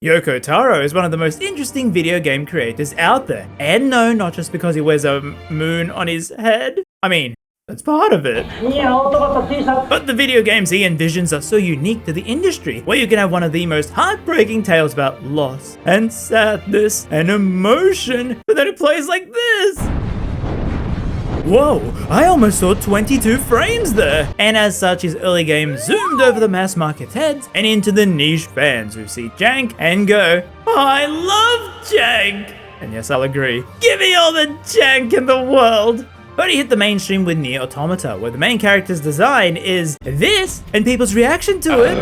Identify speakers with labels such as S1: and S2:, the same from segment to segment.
S1: Yoko Taro is one of the most interesting video game creators out there. And no, not just because he wears a moon on his head. I mean, that's part of it. But the video games he envisions are so unique to the industry, where you can have one of the most heartbreaking tales about loss and sadness and emotion, but then it plays like this. Whoa, I almost saw 22 frames there! And as such, his early game zoomed over the mass market heads and into the niche fans who see jank and go, I love jank! And yes, I'll agree. Give me all the jank in the world! But he hit the mainstream with NieR Automata, where the main character's design is this, and people's reaction to it.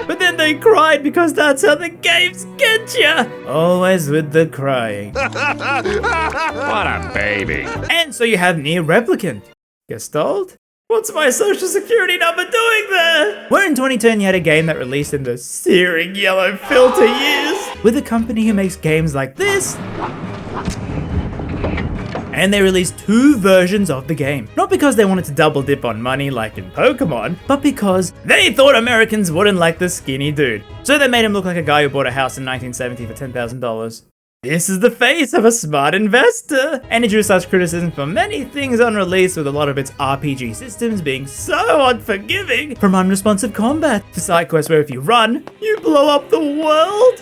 S1: But then they cried because that's how the games get ya! Always with the crying.
S2: What a baby.
S1: And so you have NieR Replicant. Gestalt? What's my social security number doing there? Where in 2010 you had a game that released in the searing yellow filter years, with a company who makes games like this, and they released 2 versions of the game. Not because they wanted to double dip on money like in Pokemon, but because they thought Americans wouldn't like the skinny dude. So they made him look like a guy who bought a house in 1970 for $10,000. This is the face of a smart investor, and it drew such criticism for many things unreleased, with a lot of its RPG systems being so unforgiving, from unresponsive combat to side quests where if you run, you blow up the world.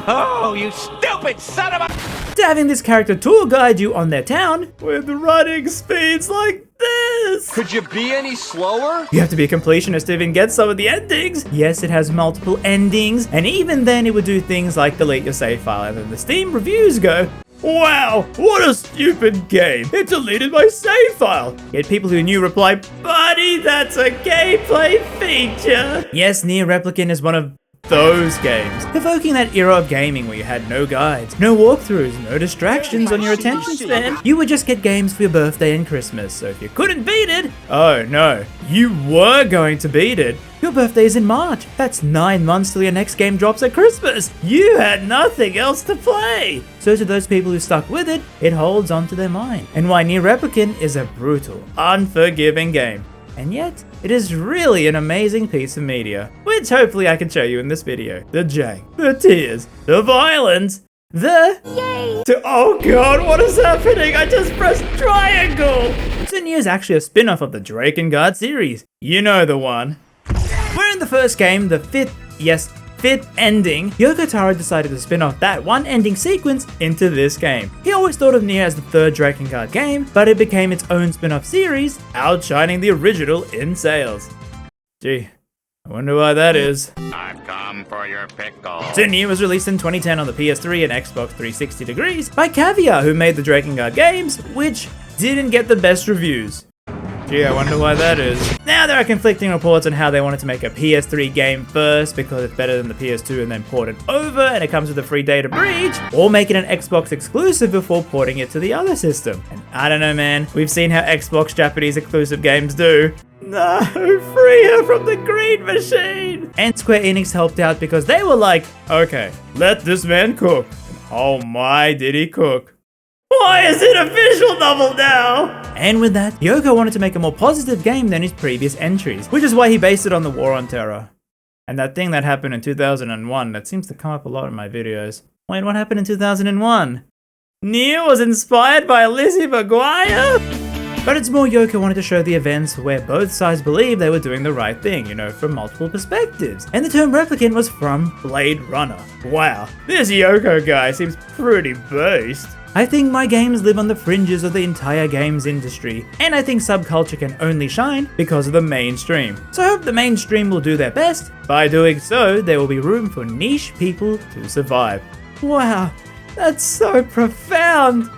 S2: Oh, you stupid son of a...
S1: To having this character tour guide you on their town with running speeds like this.
S3: Could you be any slower?
S1: You have to be a completionist to even get some of the endings. Yes, it has multiple endings, and even then it would do things like delete your save file, and then the Steam reviews go, wow, what a stupid game. It deleted my save file. Yet people who knew reply, buddy, that's a gameplay feature. Yes, NieR Replicant is one of those games, evoking that era of gaming where you had no guides, no walkthroughs, no distractions on your attention span. You would just get games for your birthday and Christmas, so if you couldn't beat it, oh no, you were going to beat it. Your birthday is in March. That's 9 months till your next game drops at Christmas. You had nothing else to play. So to those people who stuck with it, it holds onto their mind. And why NieR Replicant is a brutal, unforgiving game. And yet, it is really an amazing piece of media, which hopefully I can show you in this video. The jank, the tears, the violence, the... Yay! Oh god, what is happening? I just pressed triangle! So NieR is actually a spin-off of the Drakengard series. You know the one. Where in the first game, the fifth ending, Yoko Taro decided to spin off that one ending sequence into this game. He always thought of NieR as the third Drakengard game, but it became its own spin-off series, outshining the original in sales. Gee, I wonder why that is.
S2: I've come for your pickle.
S1: So NieR was released in 2010 on the PS3 and Xbox 360 degrees by Caviar, who made the Drakengard games, which didn't get the best reviews. Gee, I wonder why that is. Now there are conflicting reports on how they wanted to make a PS3 game first because it's better than the PS2 and then port it over and it comes with a free data breach, or make it an Xbox exclusive before porting it to the other system. And I don't know, man, we've seen how Xbox Japanese exclusive games do. No, free her from the greed machine! And Square Enix helped out because they were like, okay, let this man cook. Oh my, did he cook. Why is it official novel now? And with that, Yoko wanted to make a more positive game than his previous entries, which is why he based it on the War on Terror. And that thing that happened in 2001 that seems to come up a lot in my videos. Wait, what happened in 2001? NieR was inspired by Lizzie McGuire? But it's more Yoko wanted to show the events where both sides believed they were doing the right thing, you know, from multiple perspectives. And the term replicant was from Blade Runner. Wow, this Yoko guy seems pretty based. I think my games live on the fringes of the entire games industry, and I think subculture can only shine because of the mainstream. So I hope the mainstream will do their best. By doing so, there will be room for niche people to survive. Wow, that's so profound.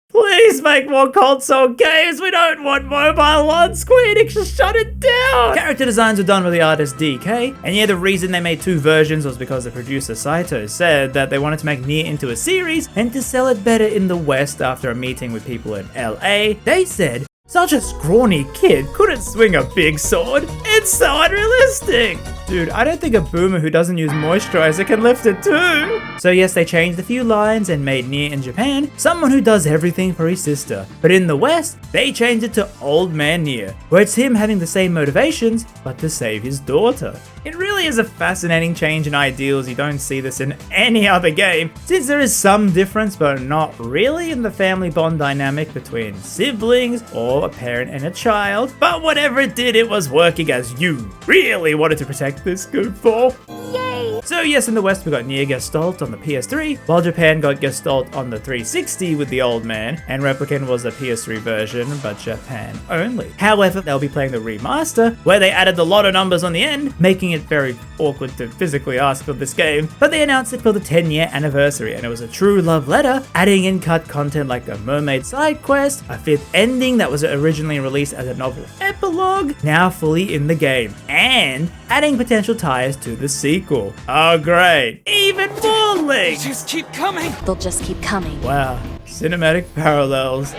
S1: Please make more console games, we don't want mobile ones, Square Enix, just shut it down! Character designs were done by the artist DK, and yeah, the reason they made 2 versions was because the producer Saito said that they wanted to make NieR into a series and to sell it better in the West. After a meeting with people in LA, they said, such a scrawny kid couldn't swing a big sword. It's so unrealistic! Dude, I don't think a boomer who doesn't use moisturizer can lift it too! So yes, they changed a few lines and made NieR in Japan someone who does everything for his sister. But in the West, they changed it to Old Man NieR, where it's him having the same motivations, but to save his daughter. It really is a fascinating change in ideals. You don't see this in any other game, since there is some difference, but not really in the family bond dynamic between siblings or a parent and a child. But whatever it did, it was working as you really wanted to protect this goofball. Yay! So yes, in the West we got NieR Gestalt on the PS3, while Japan got Gestalt on the 360 with the old man, and Replicant was a PS3 version, but Japan only. However, they'll be playing the remaster, where they added the lot of numbers on the end, making it very awkward to physically ask for this game, but they announced it for the 10-year anniversary, and it was a true love letter, adding in-cut content like a mermaid side quest, a 5th ending that was originally released as a novel epilogue, now fully in the game, and adding potential ties to the sequel. Oh great, even more links!
S3: Just keep coming.
S4: They'll just keep coming.
S1: Wow, cinematic parallels.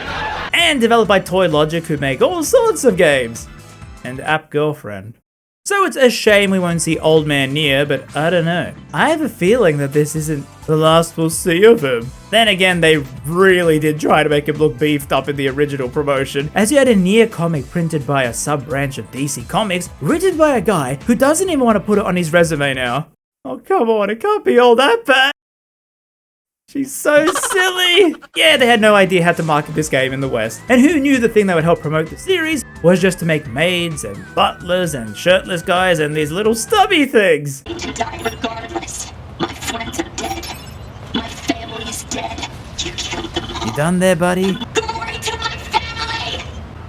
S1: And developed by Toy Logic, who make all sorts of games. And App Girlfriend. So it's a shame we won't see Old Man NieR, but I don't know. I have a feeling that this isn't the last we'll see of him. Then again, they really did try to make him look beefed up in the original promotion, as you had a NieR comic printed by a sub-branch of DC Comics, written by a guy who doesn't even want to put it on his resume now. Oh come on, it can't be all that bad. She's so silly! Yeah, they had no idea how to market this game in the West. And who knew the thing that would help promote the series was just to make maids and butlers and shirtless guys and these little stubby things.
S5: To die regardless. My friends are dead. My family is dead. You killed them all.
S1: You done there, buddy?
S5: Glory to my family!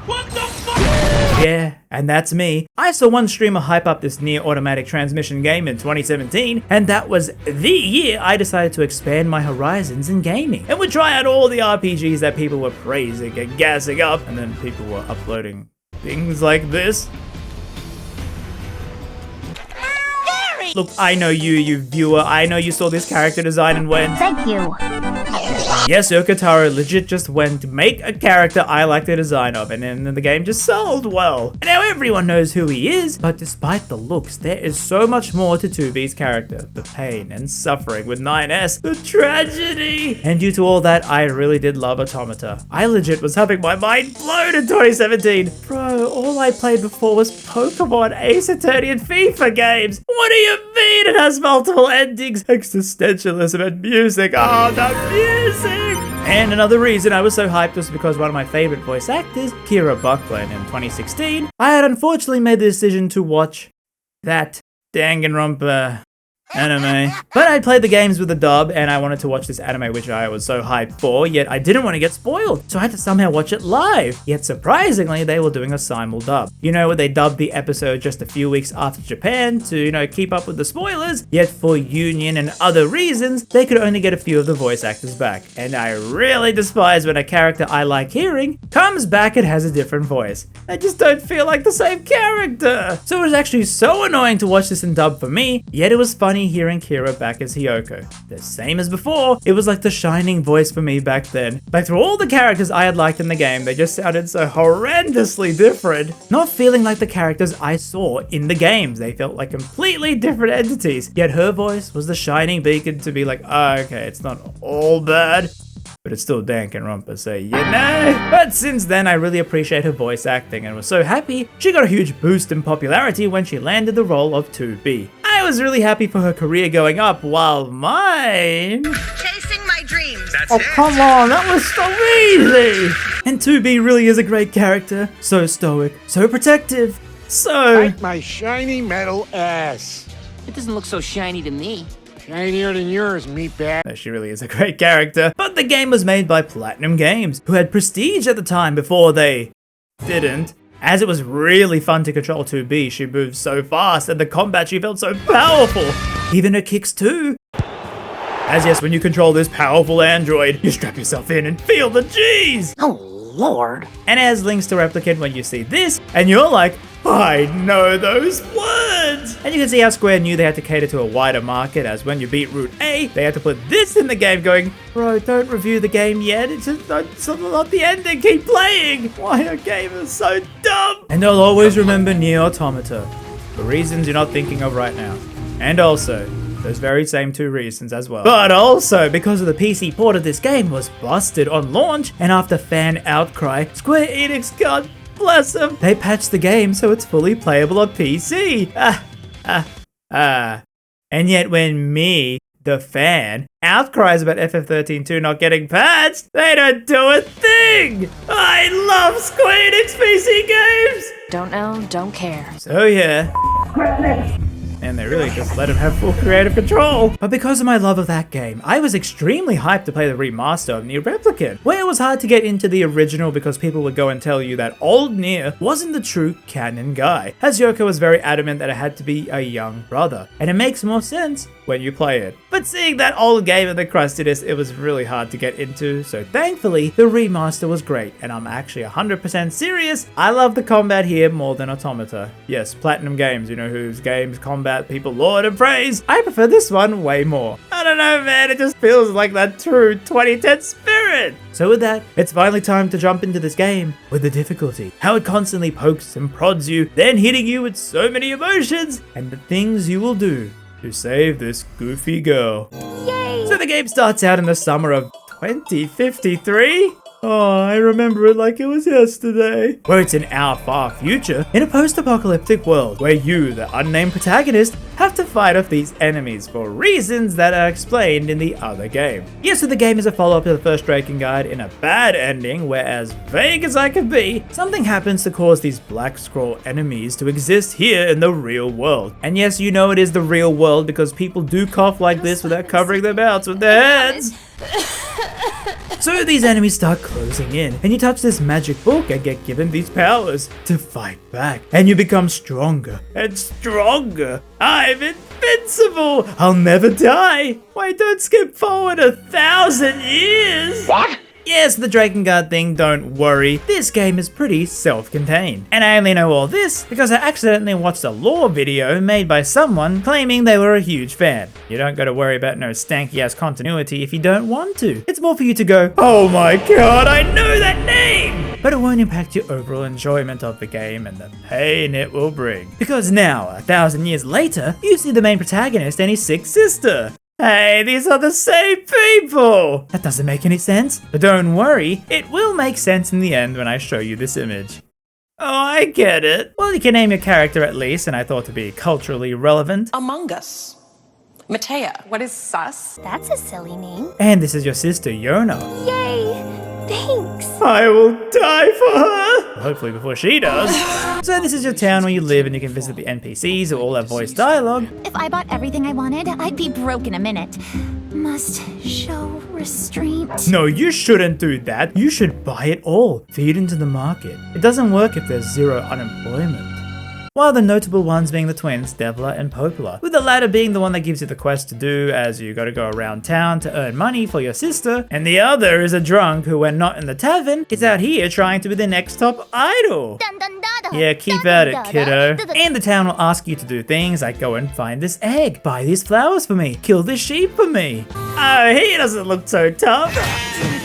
S2: What the fuck?
S1: Yeah, and that's me. I saw one streamer hype up this NieR automatic transmission game in 2017, and that was the year I decided to expand my horizons in gaming, and would try out all the RPGs that people were praising and gassing up, and then people were uploading things like this. Look, I know you viewer, I know you saw this character design and went,
S4: Thank you.
S1: yes, Yoko Taro legit just went to make a character I like the design of, and then the game just sold well. And now everyone knows who he is, but despite the looks, there is so much more to 2B's character. The pain and suffering with 9S, the tragedy! And due to all that, I really did love Automata. I legit was having my mind blown in 2017. Bro, all I played before was Pokemon, Ace Attorney, and FIFA games. What do you mean it has multiple endings? Existentialism and music. Oh, the music! And another reason I was so hyped was because one of my favorite voice actors, Kira Buckland, in 2016, I had unfortunately made the decision to watch that Danganronpa anime. But I played the games with the dub, and I wanted to watch this anime which I was so hyped for, yet I didn't want to get spoiled, so I had to somehow watch it live. Yet surprisingly, they were doing a simul dub. You know, where they dubbed the episode just a few weeks after Japan to, you know, keep up with the spoilers, yet for union and other reasons, they could only get a few of the voice actors back. And I really despise when a character I like hearing comes back and has a different voice. I just don't feel like the same character. So it was actually so annoying to watch this in dub for me, yet it was funny hearing Kira back as Hiyoko. The same as before, it was like the shining voice for me back then. Like through all the characters I had liked in the game, they just sounded so horrendously different. Not feeling like the characters I saw in the games. They felt like completely different entities. Yet her voice was the shining beacon to be like, oh, okay, it's not all bad, but it's still Danganronpa, so you know. But since then, I really appreciate her voice acting and was so happy she got a huge boost in popularity when she landed the role of 2B. I was really happy for her career going up, while mine...
S6: Chasing my dreams.
S2: That's
S1: Oh,
S2: it.
S1: come on, that was so easy! And 2B really is a great character. So stoic, so protective, so...
S7: Like my shiny metal ass.
S8: It doesn't look so shiny to me.
S7: Shinier than yours, meatbag.
S1: She really is a great character. But the game was made by Platinum Games, who had prestige at the time before they didn't. As it was really fun to control 2B, she moved so fast, and the combat she felt so powerful. Even her kicks too. As yes, when you control this powerful android, you strap yourself in and feel the G's.
S8: Oh,
S5: lord.
S1: And it has links to Replicant when you see this, and you're like, I know those words! And you can see how Square knew they had to cater to a wider market, as when you beat Route A, they had to put this in the game going, bro, don't review the game yet, it's not the ending, keep playing! Why a game is so dumb? And they'll always remember NieR Automata, for reasons you're not thinking of right now. And also, those very same two reasons as well. But also, because of the PC port of this game was busted on launch, and after fan outcry, Square Enix, God bless them, they patched the game so it's fully playable on PC. And yet when me, the fan, outcries about FF13-2 not getting patched, they don't do a thing! I love Square Enix PC games!
S4: Don't know, don't care.
S1: So yeah. And they really just let him have full creative control. But because of my love of that game, I was extremely hyped to play the remaster of NieR Replicant, where it was hard to get into the original because people would go and tell you that old NieR wasn't the true canon guy, as Yoko was very adamant that it had to be a young brother, and it makes more sense when you play it. But seeing that old game and the crustiness, it was really hard to get into, so thankfully, the remaster was great, and I'm actually 100% serious, I love the combat here more than Automata. Yes, Platinum Games, you know whose games combat people laud and praise, I prefer this one way more. I don't know man, it just feels like that true 2010 spirit! So with that, it's finally time to jump into this game with the difficulty. How it constantly pokes and prods you, then hitting you with so many emotions, and the things you will do to save this goofy girl. Yay! So the game starts out in the summer of 2053? Oh, I remember it like it was yesterday. Where it's in our far future, in a post-apocalyptic world where you, the unnamed protagonist, have to fight off these enemies for reasons that are explained in the other game. Yes, so the game is a follow-up to the first Drakengard in a bad ending, where as vague as I can be, something happens to cause these black scroll enemies to exist here in the real world. And yes, you know it is the real world because people do cough like this without covering their mouths with their hands. So these enemies start closing in, and you touch this magic book and get given these powers to fight back. And you become stronger and stronger. I'm invincible! I'll never die! Wait, don't skip forward 1,000 years!
S2: What?
S1: Yes, the Drakengard thing, don't worry. This game is pretty self-contained. And I only know all this because I accidentally watched a lore video made by someone claiming they were a huge fan. You don't gotta worry about no stanky ass continuity if you don't want to. It's more for you to go, oh my god, I know that name! But it won't impact your overall enjoyment of the game and the pain it will bring. Because now, 1,000 years later, you see the main protagonist and his sick sister. Hey, these are the same people! That doesn't make any sense. But don't worry, it will make sense in the end when I show you this image. Oh, I get it. Well, you can name your character at least, and I thought to be culturally relevant.
S9: Among Us. Matea. What is sus?
S4: That's a silly name.
S1: And this is your sister, Yona.
S4: Yay! Thanks.
S1: I will die for her! Well, hopefully before she does. So this is your town where you live and you can visit the NPCs who all have voice dialogue.
S4: If I bought everything I wanted, I'd be broke in a minute. Must show restraint.
S1: No, you shouldn't do that. You should buy it all. Feed into the market. It doesn't work if there's zero unemployment. While the notable ones being the twins, Devla and Popola, with the latter being the one that gives you the quest to do as you gotta go around town to earn money for your sister, and the other is a drunk who, when not in the tavern, is out here trying to be the next top idol. Yeah, keep at it, kiddo. And the town will ask you to do things like go and find this egg, buy these flowers for me, kill this sheep for me. Oh, he doesn't look so tough.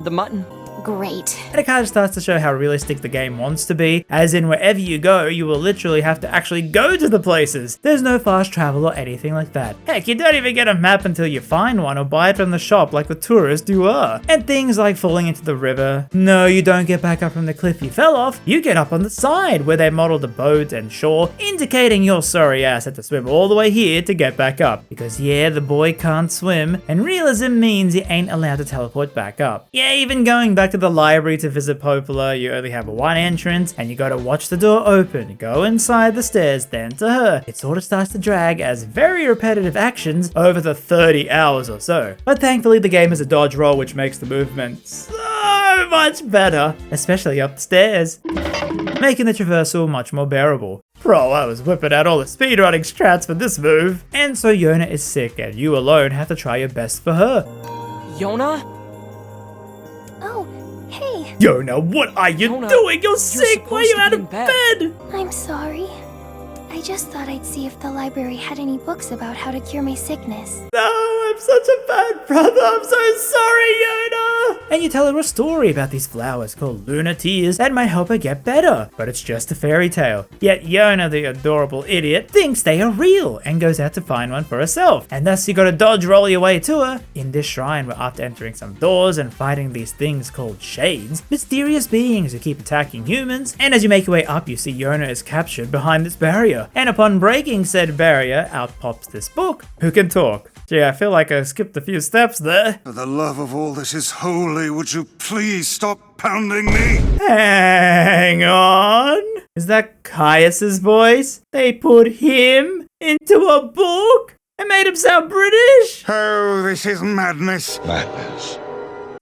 S9: The mutton.
S4: Great.
S1: And it kind of starts to show how realistic the game wants to be, as in wherever you go, you will literally have to actually go to the places. There's no fast travel or anything like that. Heck, you don't even get a map until you find one or buy it from the shop like the tourist you are. And things like falling into the river. No, you don't get back up from the cliff you fell off, you get up on the side where they modeled a boat and shore, indicating your sorry ass had to swim all the way here to get back up. Because yeah, the boy can't swim, and realism means you ain't allowed to teleport back up. Yeah, even going back to the library to visit Popola, you only have one entrance and you gotta watch the door open, go inside the stairs, then to her. It sort of starts to drag as very repetitive actions over the 30 hours or so. But thankfully the game is a dodge roll which makes the movement so much better, especially up the stairs, making the traversal much more bearable. Bro, I was whipping out all the speedrunning strats for this move. And so Yona is sick and you alone have to try your best for her.
S9: Yona?
S4: Oh, hey.
S1: Yona, what are you
S8: Yona,
S1: doing? You're
S8: you're
S1: sick. Why are you
S8: supposed
S1: out
S8: to be
S1: of
S8: in bed.
S1: bed?
S10: I'm sorry. I just thought I'd see if the library had any books about how to cure my sickness.
S1: No, I'm such a bad brother. I'm so sorry, Yona. And you tell her a story about these flowers called Lunar Tears that might help her get better. But it's just a fairy tale. Yet Yona, the adorable idiot, thinks they are real and goes out to find one for herself. And thus you gotta dodge roll your way to her in this shrine where after entering some doors and fighting these things called shades, mysterious beings who keep attacking humans. And as you make your way up, you see Yona is captured behind this barrier. And upon breaking said barrier, out pops this book. Who can talk? Gee, I feel like I skipped a few steps there.
S11: For the love of all that is holy, would you please stop pounding me?
S1: Hang on. Is that Caius's voice? They put him into a book and made him sound British?
S11: Oh, this is madness. Madness.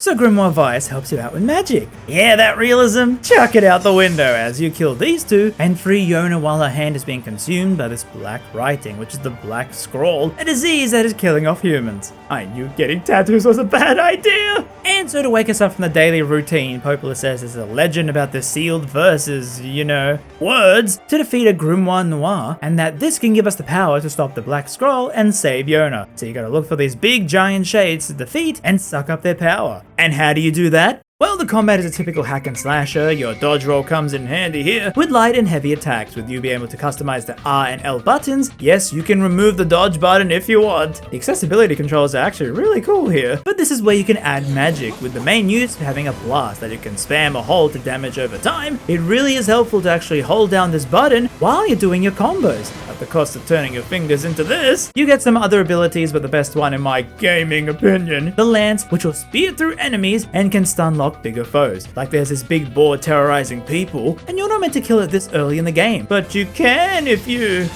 S1: So Grimoire Vice helps you out with magic. Yeah, that realism? Chuck it out the window as you kill these two and free Yona while her hand is being consumed by this black writing, which is the Black Scroll, a disease that is killing off humans. I knew getting tattoos was a bad idea! And so to wake us up from the daily routine, Popola says there's a legend about the sealed verses, you know, words, to defeat a Grimoire Noir, and that this can give us the power to stop the Black Scroll and save Yona. So you gotta look for these big giant shades to defeat and suck up their power. And how do you do that? Well, the combat is a typical hack and slasher. Your dodge roll comes in handy here with light and heavy attacks, with you being able to customize the R and L buttons. Yes, you can remove the dodge button if you want. The accessibility controls are actually really cool here, but this is where you can add magic, with the main use having a blast that you can spam or hold to damage over time. It really is helpful to actually hold down this button while you're doing your combos. At the cost of turning your fingers into this, you get some other abilities, but the best one in my gaming opinion, the Lance, which will spear through enemies and can stun lock bigger foes. Like there's this big boar terrorizing people, and you're not meant to kill it this early in the game, but you can if you...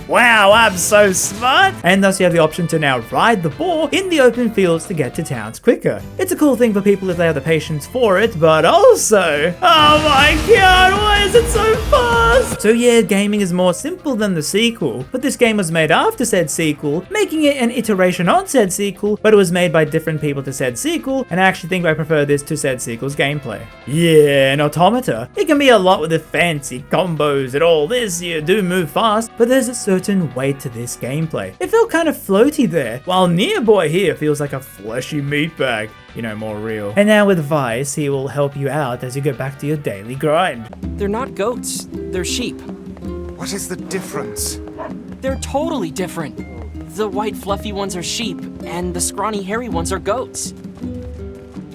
S1: Wow, I'm so smart! And thus you have the option to now ride the boar in the open fields to get to towns quicker. It's a cool thing for people if they have the patience for it, but also... Oh my god, why is it so fast? So yeah, gaming is more simple than the sequel, but this game was made after said sequel, making it an iteration on said sequel, but it was made by different people to said sequel, and I actually think I prefer this to said sequel's gameplay. Yeah, and Automata, it can be a lot with the fancy combos and all this, you do move fast, but there's a certain weight to this gameplay. It felt kind of floaty there, while NieR Boy here feels like a fleshy meatbag, you know, more real. And now with Vice, he will help you out as you go back to your daily grind.
S8: They're not goats, they're sheep.
S11: What is the difference?
S8: They're totally different. The white fluffy ones are sheep, and the scrawny hairy ones are goats.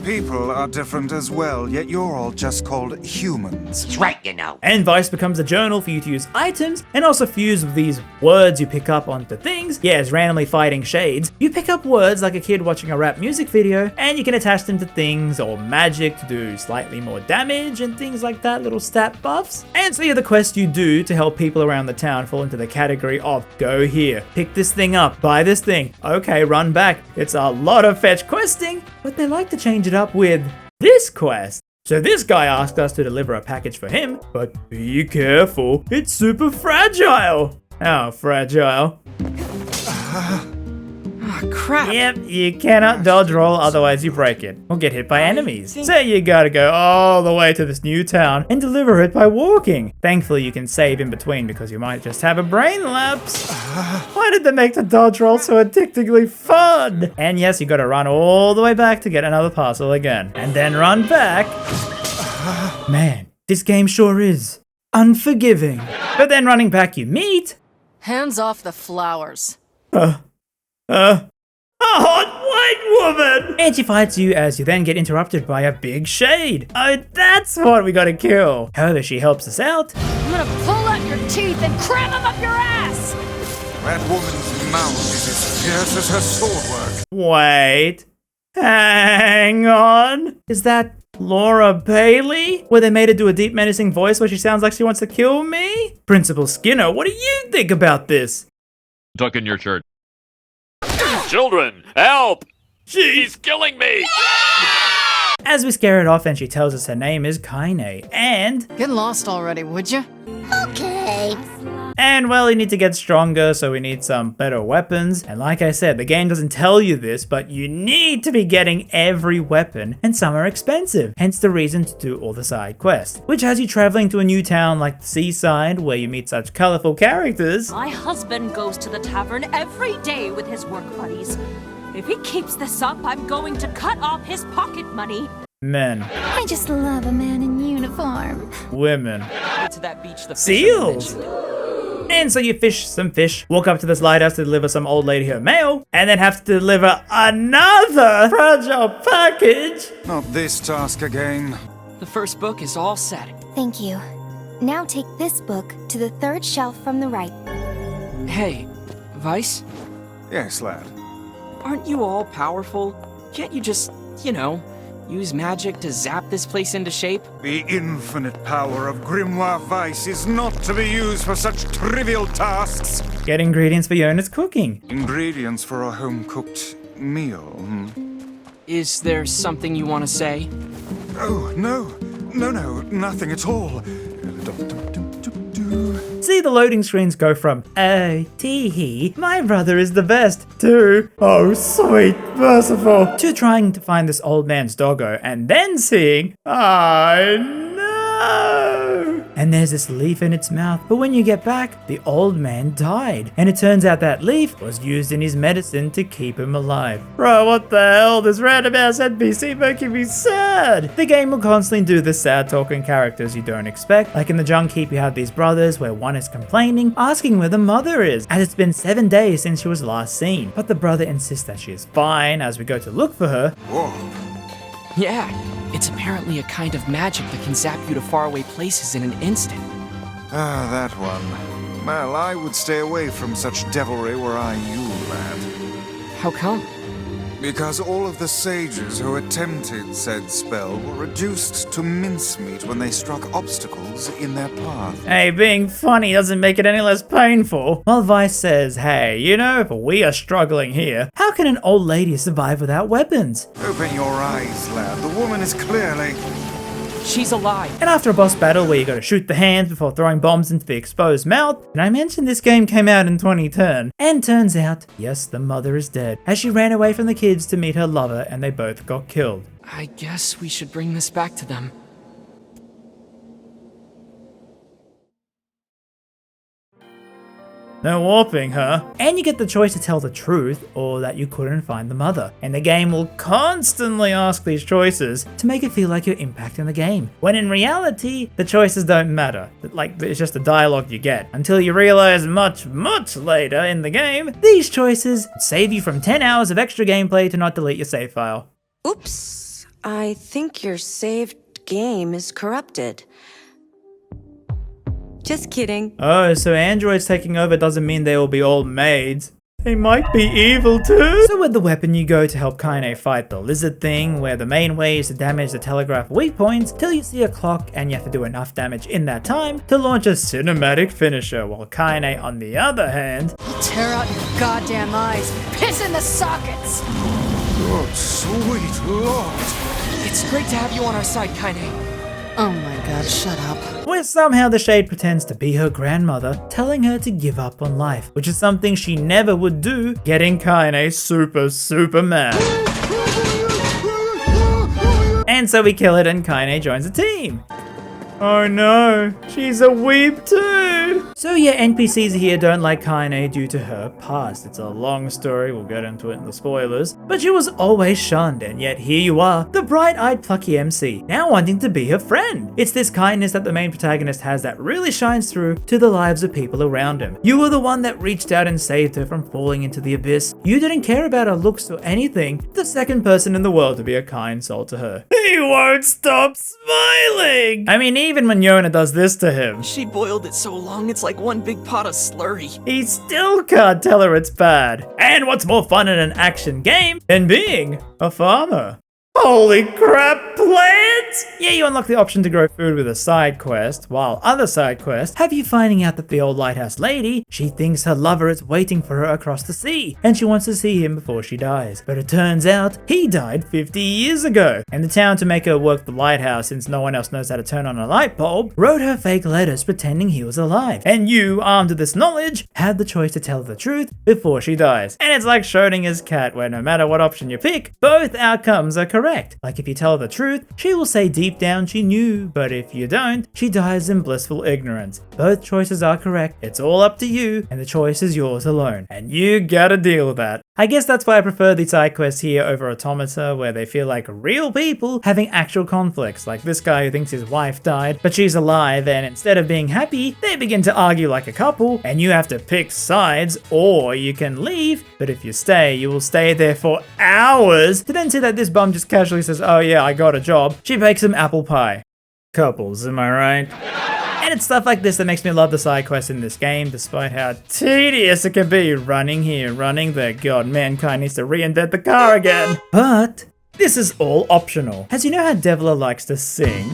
S11: People are different as well, yet you're all just called humans.
S2: He's right, you know.
S1: And Vice becomes a journal for you to use items and also fuse with these words you pick up onto things. Yeah, as randomly fighting shades, you pick up words like a kid watching a rap music video, and you can attach them to things or magic to do slightly more damage and things like that, little stat buffs. And so yeah, the quest you do to help people around the town fall into the category of go here, pick this thing up, buy this thing, okay, run back. It's a lot of fetch questing, but they like to change it up with this quest. So this guy asked us to deliver a package for him, but be careful, it's super fragile. How fragile?
S8: Ah, crap.
S1: Yep, you cannot dodge roll, otherwise you break it or get hit by enemies. So you gotta go all the way to this new town and deliver it by walking. Thankfully you can save in between because you might just have a brain lapse. Why did they make the dodge roll so addictingly fun? And yes, you gotta run all the way back to get another parcel again. And then run back. Man, this game sure is unforgiving. But then running back you meet...
S9: Hands off the flowers.
S1: A hot white woman! And she fights you as you then get interrupted by a big shade. Oh, that's what we gotta kill. However, she helps us out.
S9: I'm gonna pull out your teeth and cram them up your ass!
S11: That woman's mouth is as fierce as her sword work.
S1: Wait. Hang on. Is that Laura Bailey? Where they made her do a deep menacing voice where she sounds like she wants to kill me? Principal Skinner, what do you think about this?
S12: Tuck in your shirt.
S2: Children, help! She's killing me!
S1: As we scare it off and she tells us her name is Kaine, and...
S9: Get lost already, would you?
S5: Okay.
S1: And well, you need to get stronger, so we need some better weapons. And like I said, the game doesn't tell you this, but you need to be getting every weapon, and some are expensive. Hence the reason to do all the side quests, which has you traveling to a new town like the seaside, where you meet such colorful characters.
S13: My husband goes to the tavern every day with his work buddies. If he keeps this up, I'm going to cut off his pocket money.
S1: Men.
S4: I just love a man in uniform.
S1: Women.
S8: To that beach, the
S1: Seals! And so you fish some fish, walk up to this lighthouse to deliver some old lady her mail, and then have to deliver another fragile package.
S11: Not this task again.
S8: The first book is all set.
S10: Thank you. Now take this book to the third shelf from the right.
S8: Hey, Vice?
S11: Yes, lad.
S8: Aren't you all powerful? Can't you just, use magic to zap this place into shape?
S11: The infinite power of Grimoire Vice is not to be used for such trivial tasks.
S1: Get ingredients for Yona's cooking.
S11: Ingredients for a home-cooked meal.
S8: Is there something you want to say?
S11: Oh, no, nothing at all.
S1: See, the loading screens go from, oh, tee-hee, my brother is the best, to, oh, sweet, merciful, to trying to find this old man's doggo, and then seeing, I know. And there's this leaf in its mouth, but when you get back, the old man died. And it turns out that leaf was used in his medicine to keep him alive. Bro, what the hell? This random ass NPC making me sad. The game will constantly do the sad talking characters you don't expect. Like in the Junk Heap, you have these brothers where one is complaining, asking where the mother is, as it's been 7 days since she was last seen. But the brother insists that she is fine as we go to look for her.
S11: Whoa.
S8: Yeah, it's apparently a kind of magic that can zap you to faraway places in an instant.
S11: Ah, that one. Well, I would stay away from such devilry were I you, lad.
S8: How come?
S11: Because all of the sages who attempted said spell were reduced to mincemeat when they struck obstacles in their path.
S1: Hey, being funny doesn't make it any less painful. While Vice says, hey, if we are struggling here, how can an old lady survive without weapons?
S11: Open your eyes, lad. The woman is clearly...
S8: She's alive.
S1: And after a boss battle where you gotta shoot the hands before throwing bombs into the exposed mouth, and I mentioned this game came out in 2010, and turns out, yes, the mother is dead, as she ran away from the kids to meet her lover and they both got killed.
S8: I guess we should bring this back to them.
S1: No warping, huh? And you get the choice to tell the truth or that you couldn't find the mother. And the game will constantly ask these choices to make it feel like you're impacting the game. When in reality, the choices don't matter. Like, it's just the dialogue you get. Until you realize much later in the game, these choices save you from 10 hours of extra gameplay to not delete your save file.
S14: Oops, I think your saved game is corrupted. Just kidding.
S1: Oh, so androids taking over doesn't mean they will be all maids. They might be evil too. So with the weapon you go to help Kaine fight the lizard thing, where the main way is to damage the telegraph weak points till you see a clock and you have to do enough damage in that time to launch a cinematic finisher, while Kaine on the other hand...
S13: I'll tear out your goddamn eyes, piss in the sockets!
S11: Good sweet lord.
S8: It's great to have you on our side, Kaine.
S13: Oh my god, shut up.
S1: Where somehow the Shade pretends to be her grandmother, telling her to give up on life, which is something she never would do, getting Kaine super mad. And so we kill it and Kaine joins the team. Oh no, she's a weeb too! So yeah, NPCs here don't like Kaine due to her past. It's a long story, we'll get into it in the spoilers. But she was always shunned, and yet here you are, the bright-eyed plucky MC, now wanting to be her friend. It's this kindness that the main protagonist has that really shines through to the lives of people around him. You were the one that reached out and saved her from falling into the abyss. You didn't care about her looks or anything, the second person in the world to be a kind soul to her. He won't stop smiling! I mean, even when Yona does this to him,
S8: She boiled it so long it's like one big pot of slurry.
S1: he still can't tell her it's bad. And what's more fun in an action game than being a farmer? Holy crap, plants! friends! Yeah, you unlock the option to grow food with a side quest, while other side quests have you finding out that the old lighthouse lady, she thinks her lover is waiting for her across the sea, and she wants to see him before she dies. But it turns out, he died 50 years ago, and the town, to make her work the lighthouse since no one else knows how to turn on a light bulb, wrote her fake letters pretending he was alive. And you, armed with this knowledge, had the choice to tell her the truth before she dies. And it's like Schrodinger's cat, where no matter what option you pick, both outcomes are correct. Like if you tell her the truth, she will say deep down she knew, but if you don't, she dies in blissful ignorance. Both choices are correct, it's all up to you, and the choice is yours alone. And you gotta deal with that. I guess that's why I prefer the side quests here over Automata, where they feel like real people having actual conflicts, like this guy who thinks his wife died, but she's alive, and instead of being happy, they begin to argue like a couple, and you have to pick sides, or you can leave, but if you stay, you will stay there for hours, to then see that this bum just casually says, oh yeah, I got a job. She bakes some apple pie. Couples, am I right? And it's stuff like this that makes me love the side quests in this game, despite how tedious it can be. Running here, running there. God, mankind needs to reinvent the car again. But this is all optional. As you know how Devla likes to sing?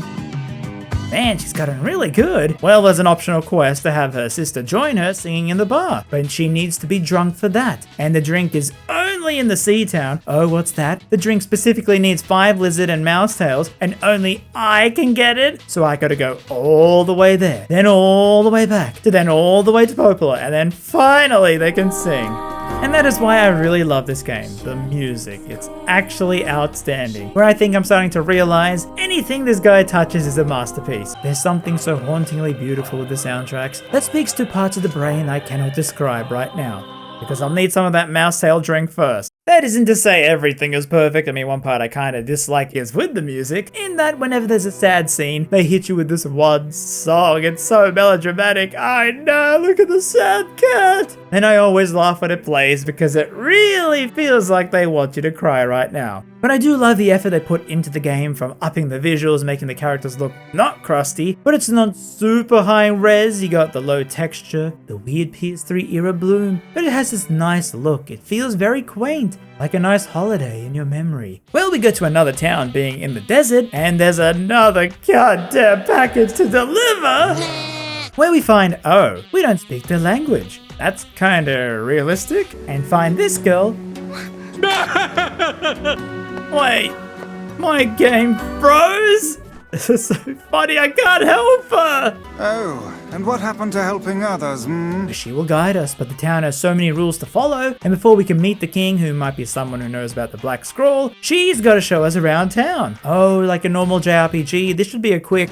S1: Man, she's gotten really good. Well, there's an optional quest to have her sister join her singing in the bar, but she needs to be drunk for that. And the drink is only in the sea town. Oh, what's that? The drink specifically needs 5 lizard and mouse tails, and only I can get it. So I gotta go all the way there, then all the way back, to then all the way to Popola, and then finally they can sing. And that is why I really love this game, the music. It's actually outstanding. Where I think I'm starting to realize anything this guy touches is a masterpiece. There's something so hauntingly beautiful with the soundtracks that speaks to parts of the brain I cannot describe right now, because I'll need some of that mouse tail drink first. That isn't to say everything is perfect. I mean, one part I kind of dislike is with the music, in that whenever there's a sad scene, they hit you with this one song. It's so melodramatic. I know, look at the sad cat. And I always laugh when it plays because it really feels like they want you to cry right now. But I do love the effort they put into the game, from upping the visuals, making the characters look not crusty, but it's not super high res. You got the low texture, the weird PS3 era bloom, but it has this nice look. It feels very quaint, like a nice holiday in your memory. Well, we go to another town being in the desert, and there's another goddamn package to deliver, where we find, oh, we don't speak their language. That's kinda realistic. And find this girl. Wait, my game froze? This is so funny, I can't help her!
S11: Oh, and what happened to helping others,
S1: She will guide us, but the town has so many rules to follow, and before we can meet the king, who might be someone who knows about the Black Scroll, she's gotta show us around town. Oh, like a normal JRPG, this should be a quick...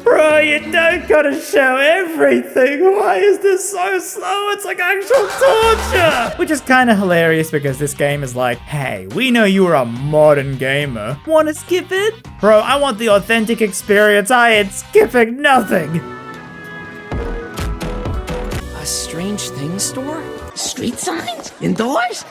S1: Bro, you don't gotta show everything. Why is this so slow? It's like actual torture. Which is kind of hilarious because this game is like, hey, we know you are a modern gamer. Wanna skip it? Bro, I want the authentic experience. I ain't skipping nothing.
S8: A strange things store?
S5: Street signs? Indoors?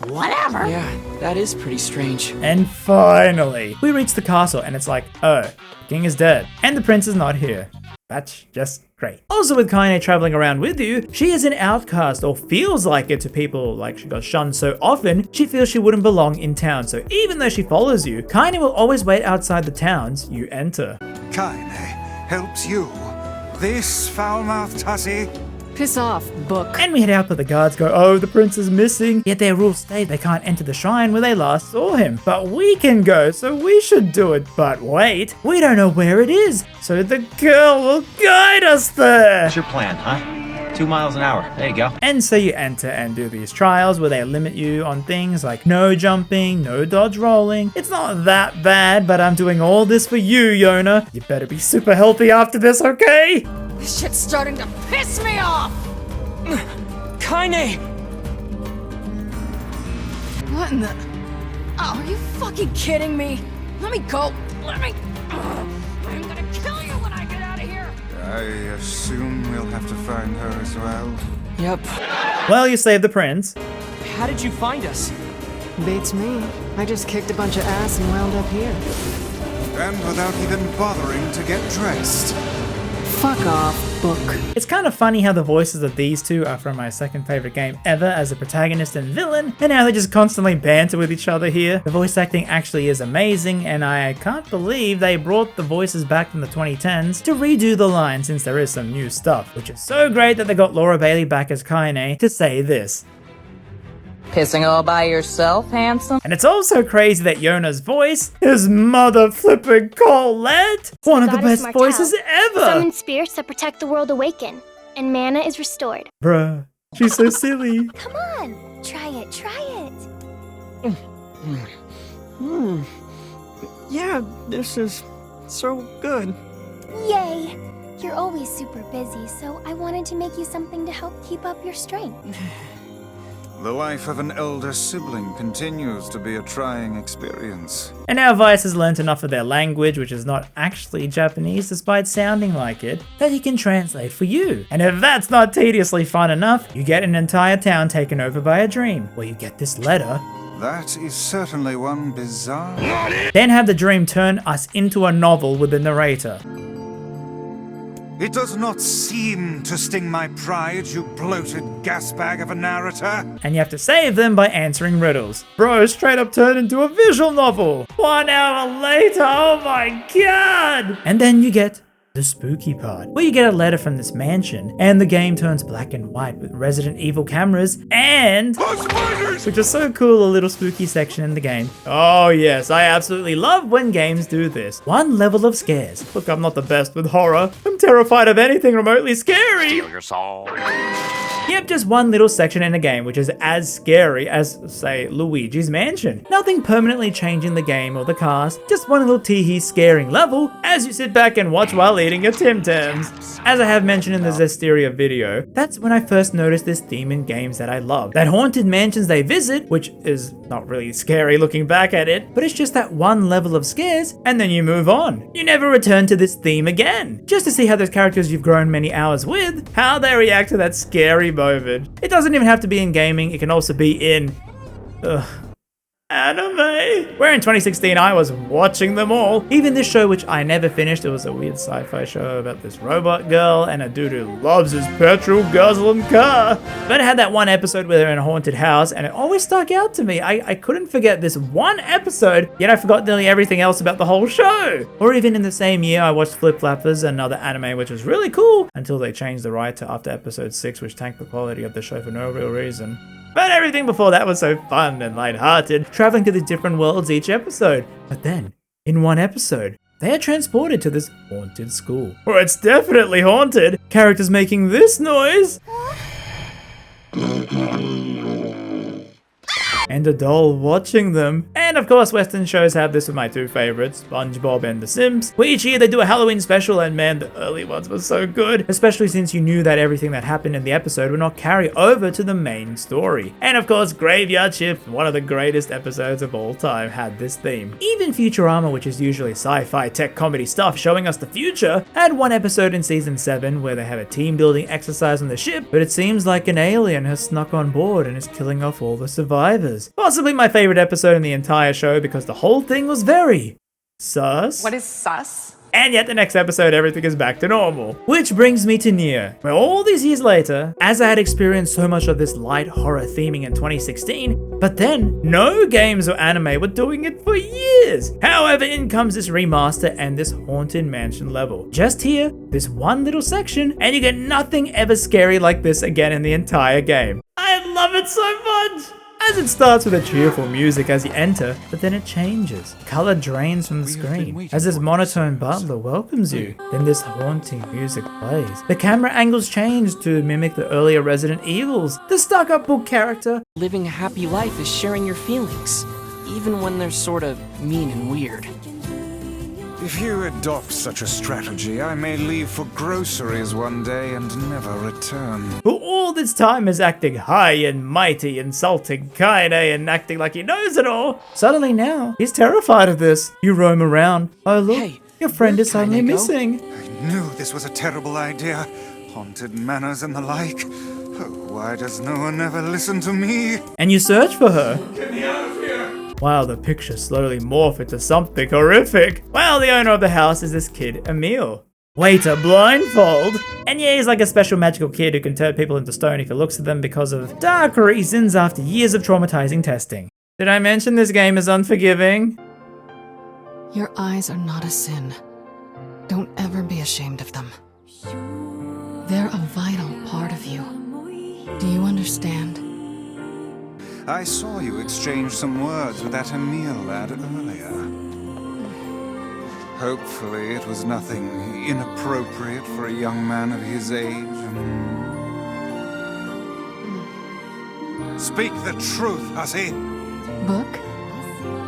S5: Whatever.
S8: Yeah, that is pretty strange.
S1: And finally, we reach the castle and it's like, oh, the king is dead and the prince is not here. That's just great. Also, with Kaine traveling around with you, she is an outcast, or feels like it to people. Like, she got shunned so often, she feels she wouldn't belong in town. So even though she follows you, Kaine will always wait outside the towns you enter.
S11: Kaine helps you. This foul-mouthed hussy.
S15: Piss off, book.
S1: And we head out, but the guards go, oh, the prince is missing. Yet their rules state they can't enter the shrine where they last saw him. But we can go, so we should do it. But wait, we don't know where it is. So the girl will guide us there.
S16: What's your plan, huh? 2 miles an hour. There you go.
S1: And so you enter and do these trials where they limit you on things like no jumping, no dodge rolling. It's not that bad, but I'm doing all this for you, Yona. You better be super healthy after this, okay?
S13: This shit's starting to piss me off!
S8: Kaine!
S13: What in the... Oh, are you fucking kidding me? Let me go! Let me... I'm gonna kill you when I get out of here!
S11: I assume we'll have to find her as well.
S8: Yep.
S1: Well, you saved the prince.
S8: How did you find us?
S15: Beats me. I just kicked a bunch of ass and wound up here.
S11: And without even bothering to get dressed.
S15: Fuck off, book.
S1: It's kind of funny how the voices of these two are from my second favorite game ever as a protagonist and villain, and how they just constantly banter with each other here. The voice acting actually is amazing, and I can't believe they brought the voices back from the 2010s to redo the line since there is some new stuff, which is so great that they got Laura Bailey back as Kaine to say this.
S17: Pissing all by yourself, handsome?
S1: And it's also crazy that Yona's voice is mother flippin' Colette! One of the best voices ever!
S10: Summon spirits that protect the world awaken, and mana is restored.
S1: Bruh, she's so silly.
S10: Come on, try it, try it.
S18: Yeah, this is so good.
S10: Yay! You're always super busy, so I wanted to make you something to help keep up your strength.
S11: The life of an elder sibling continues to be a trying experience.
S1: And now Vice has learnt enough of their language, which is not actually Japanese despite sounding like it, that he can translate for you. And if that's not tediously fun enough, you get an entire town taken over by a dream, where you get this letter.
S11: That is certainly one bizarre...
S1: Then have the dream turn us into a novel with the narrator.
S11: It does not seem to sting my pride, you bloated gasbag of a narrator.
S1: And you have to save them by answering riddles. Bro, straight up turned into a visual novel. 1 hour later, oh my god! And then you get the spooky part, where you get a letter from this mansion, and the game turns black and white with Resident Evil cameras, and... which is so cool, a little spooky section in the game. Oh yes, I absolutely love when games do this. One level of scares. Look, I'm not the best with horror. I'm terrified of anything remotely scary.
S2: Steal your soul.
S1: Yep, just one little section in a game which is as scary as, say, Luigi's Mansion. Nothing permanently changing the game or the cast, just one little teehee scaring level as you sit back and watch while eating your Tim Tams. As I have mentioned in the Zestiria video, that's when I first noticed this theme in games that I love. That haunted mansions they visit, which is not really scary looking back at it, but it's just that one level of scares and then you move on. You never return to this theme again, just to see how those characters you've grown many hours with, how they react to that scary moment. It doesn't even have to be in gaming, it can also be in... anime. Where in 2016 I was watching them all. Even this show, which I never finished, it was a weird sci-fi show about this robot girl and a dude who loves his petrol guzzling car. But it had that one episode where they're in a haunted house and it always stuck out to me. I couldn't forget this one episode, yet I forgot nearly everything else about the whole show. Or even in the same year I watched Flip Flappers, another anime which was really cool, until they changed the right to after episode 6, which tanked the quality of the show for no real reason. But everything before that was so fun and lighthearted, traveling to the different worlds each episode. But then, in one episode, they are transported to this haunted school. Where it's definitely haunted. Characters making this noise. And a doll watching them. And of course, Western shows have this with my two favorites, SpongeBob and The Sims. Where each year they do a Halloween special, and man, the early ones were so good. Especially since you knew that everything that happened in the episode would not carry over to the main story. And of course, Graveyard Shift, one of the greatest episodes of all time, had this theme. Even Futurama, which is usually sci-fi tech comedy stuff showing us the future, had one episode in season 7 where they have a team building exercise on the ship, but it seems like an alien has snuck on board and is killing off all the survivors. Possibly my favorite episode in the entire show because the whole thing was very sus.
S9: What is sus?
S1: And yet the next episode everything is back to normal. Which brings me to NieR, where all these years later, as I had experienced so much of this light horror theming in 2016, but then no games or anime were doing it for years. However, in comes this remaster and this haunted mansion level. Just here, this one little section, and you get nothing ever scary like this again in the entire game. I love it so much! As it starts with a cheerful music as you enter, but then it changes. Color drains from the screen as this monotone butler welcomes you. Then this haunting music plays. The camera angles change to mimic the earlier Resident Evils. The stuck-up book character.
S8: Living a happy life is sharing your feelings, even when they're sort of mean and weird.
S11: If you adopt such a strategy, I may leave for groceries one day and never return.
S1: Who all this time is acting high and mighty, insulting Kaine and acting like he knows it all. Suddenly now, he's terrified of this. You roam around. Oh look, hey, your friend is suddenly missing.
S11: I knew this was a terrible idea. Haunted manors and the like. Oh, why does no one ever listen to me?
S1: And you search for her.
S11: Get me out of here!
S1: While the picture slowly morphs into something horrific. Well, the owner of the house is this kid, Emil. Way to blindfold! And yeah, he's like a special magical kid who can turn people into stone if he looks at them because of dark reasons after years of traumatizing testing. Did I mention this game is unforgiving?
S15: Your eyes are not a sin. Don't ever be ashamed of them. They're a vital part of you. Do you understand?
S11: I saw you exchange some words with that NieR lad earlier. Hopefully it was nothing inappropriate for a young man of his age. Speak the truth, hussy!
S15: Book?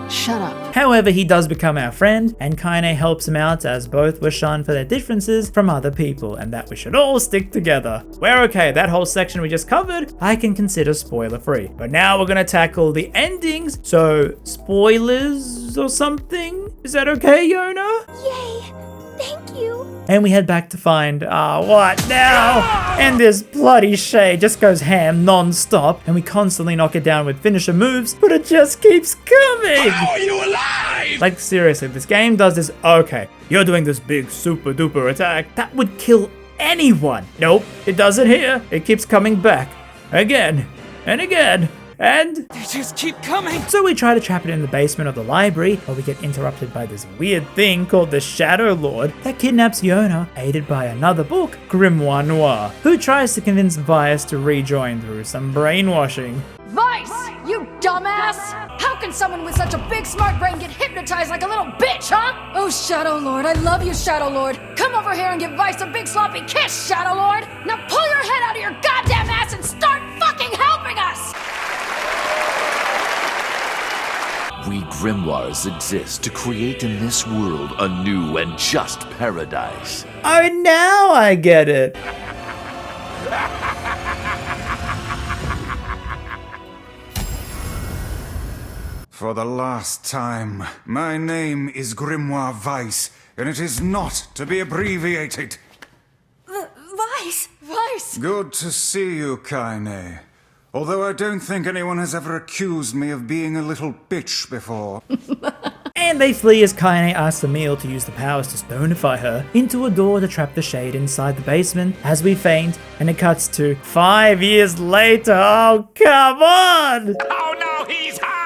S15: Shut up.
S1: However, he does become our friend, and Kaine helps him out as both were shunned for their differences from other people, and that we should all stick together. We're okay, that whole section we just covered, I can consider spoiler free. But now we're gonna tackle the endings, so spoilers or something? Is that okay, Yona?
S10: Yay! Thank you!
S1: And we head back to find, what now? And this bloody shade just goes ham non-stop, and we constantly knock it down with finisher moves, but it just keeps coming!
S2: How are you alive?
S1: Like seriously, this game does this, okay, you're doing this big super duper attack, that would kill anyone. Nope, it does it here. It keeps coming back, again, and again. And
S8: they just keep coming.
S1: So we try to trap it in the basement of the library, but we get interrupted by this weird thing called the Shadow Lord that kidnaps Yona, aided by another book, Grimoire Noir, who tries to convince Vice to rejoin through some brainwashing.
S13: Vice! You dumbass! How can someone with such a big smart brain get hypnotized like a little bitch, huh? Oh, Shadow Lord, I love you, Shadow Lord. Come over here and give Vice a big sloppy kiss, Shadow Lord. Now pull your head out of your goddamn ass and start fucking helping us!
S2: We grimoires exist to create in this world a new and just paradise.
S1: Oh, now I get it.
S11: For the last time, my name is Grimoire Vice, and it is not to be abbreviated.
S13: Vice! Vice!
S11: Good to see you, Kaine. Although I don't think anyone has ever accused me of being a little bitch before.
S1: And they flee as Kaine asks Emil to use the powers to stonify her into a door to trap the shade inside the basement as we faint, and it cuts to 5 years later. Oh, come on!
S2: Oh no, he's hot!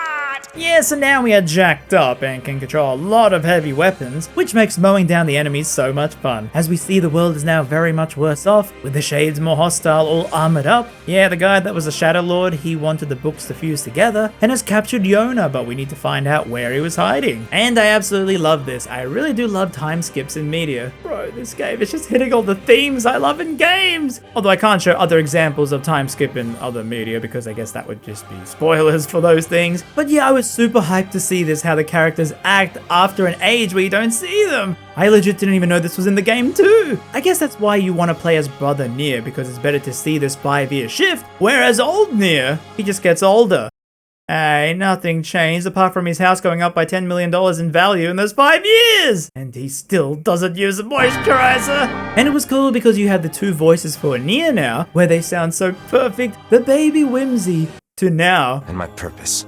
S1: Yeah, so now we are jacked up and can control a lot of heavy weapons, which makes mowing down the enemies so much fun, as we see the world is now very much worse off, with the shades more hostile, all armored up. Yeah, the guy that was a Shadow Lord, he wanted the books to fuse together, and has captured Yona, but we need to find out where he was hiding. And I absolutely love this. I really do love time skips in media. Bro, this game is just hitting all the themes I love in games! Although I can't show other examples of time skip in other media, because I guess that would just be spoilers for those things. But yeah, I was super hyped to see this, how the characters act after an age where you don't see them. I legit didn't even know this was in the game too. I guess that's why you want to play as brother NieR, because it's better to see this 5-year shift, whereas old NieR, he just gets older. Hey, nothing changed apart from his house going up by $10 million in value in those 5 years! And he still doesn't use a moisturizer! And it was cool because you have the two voices for NieR now, where they sound so perfect, the baby whimsy to now.
S3: And my purpose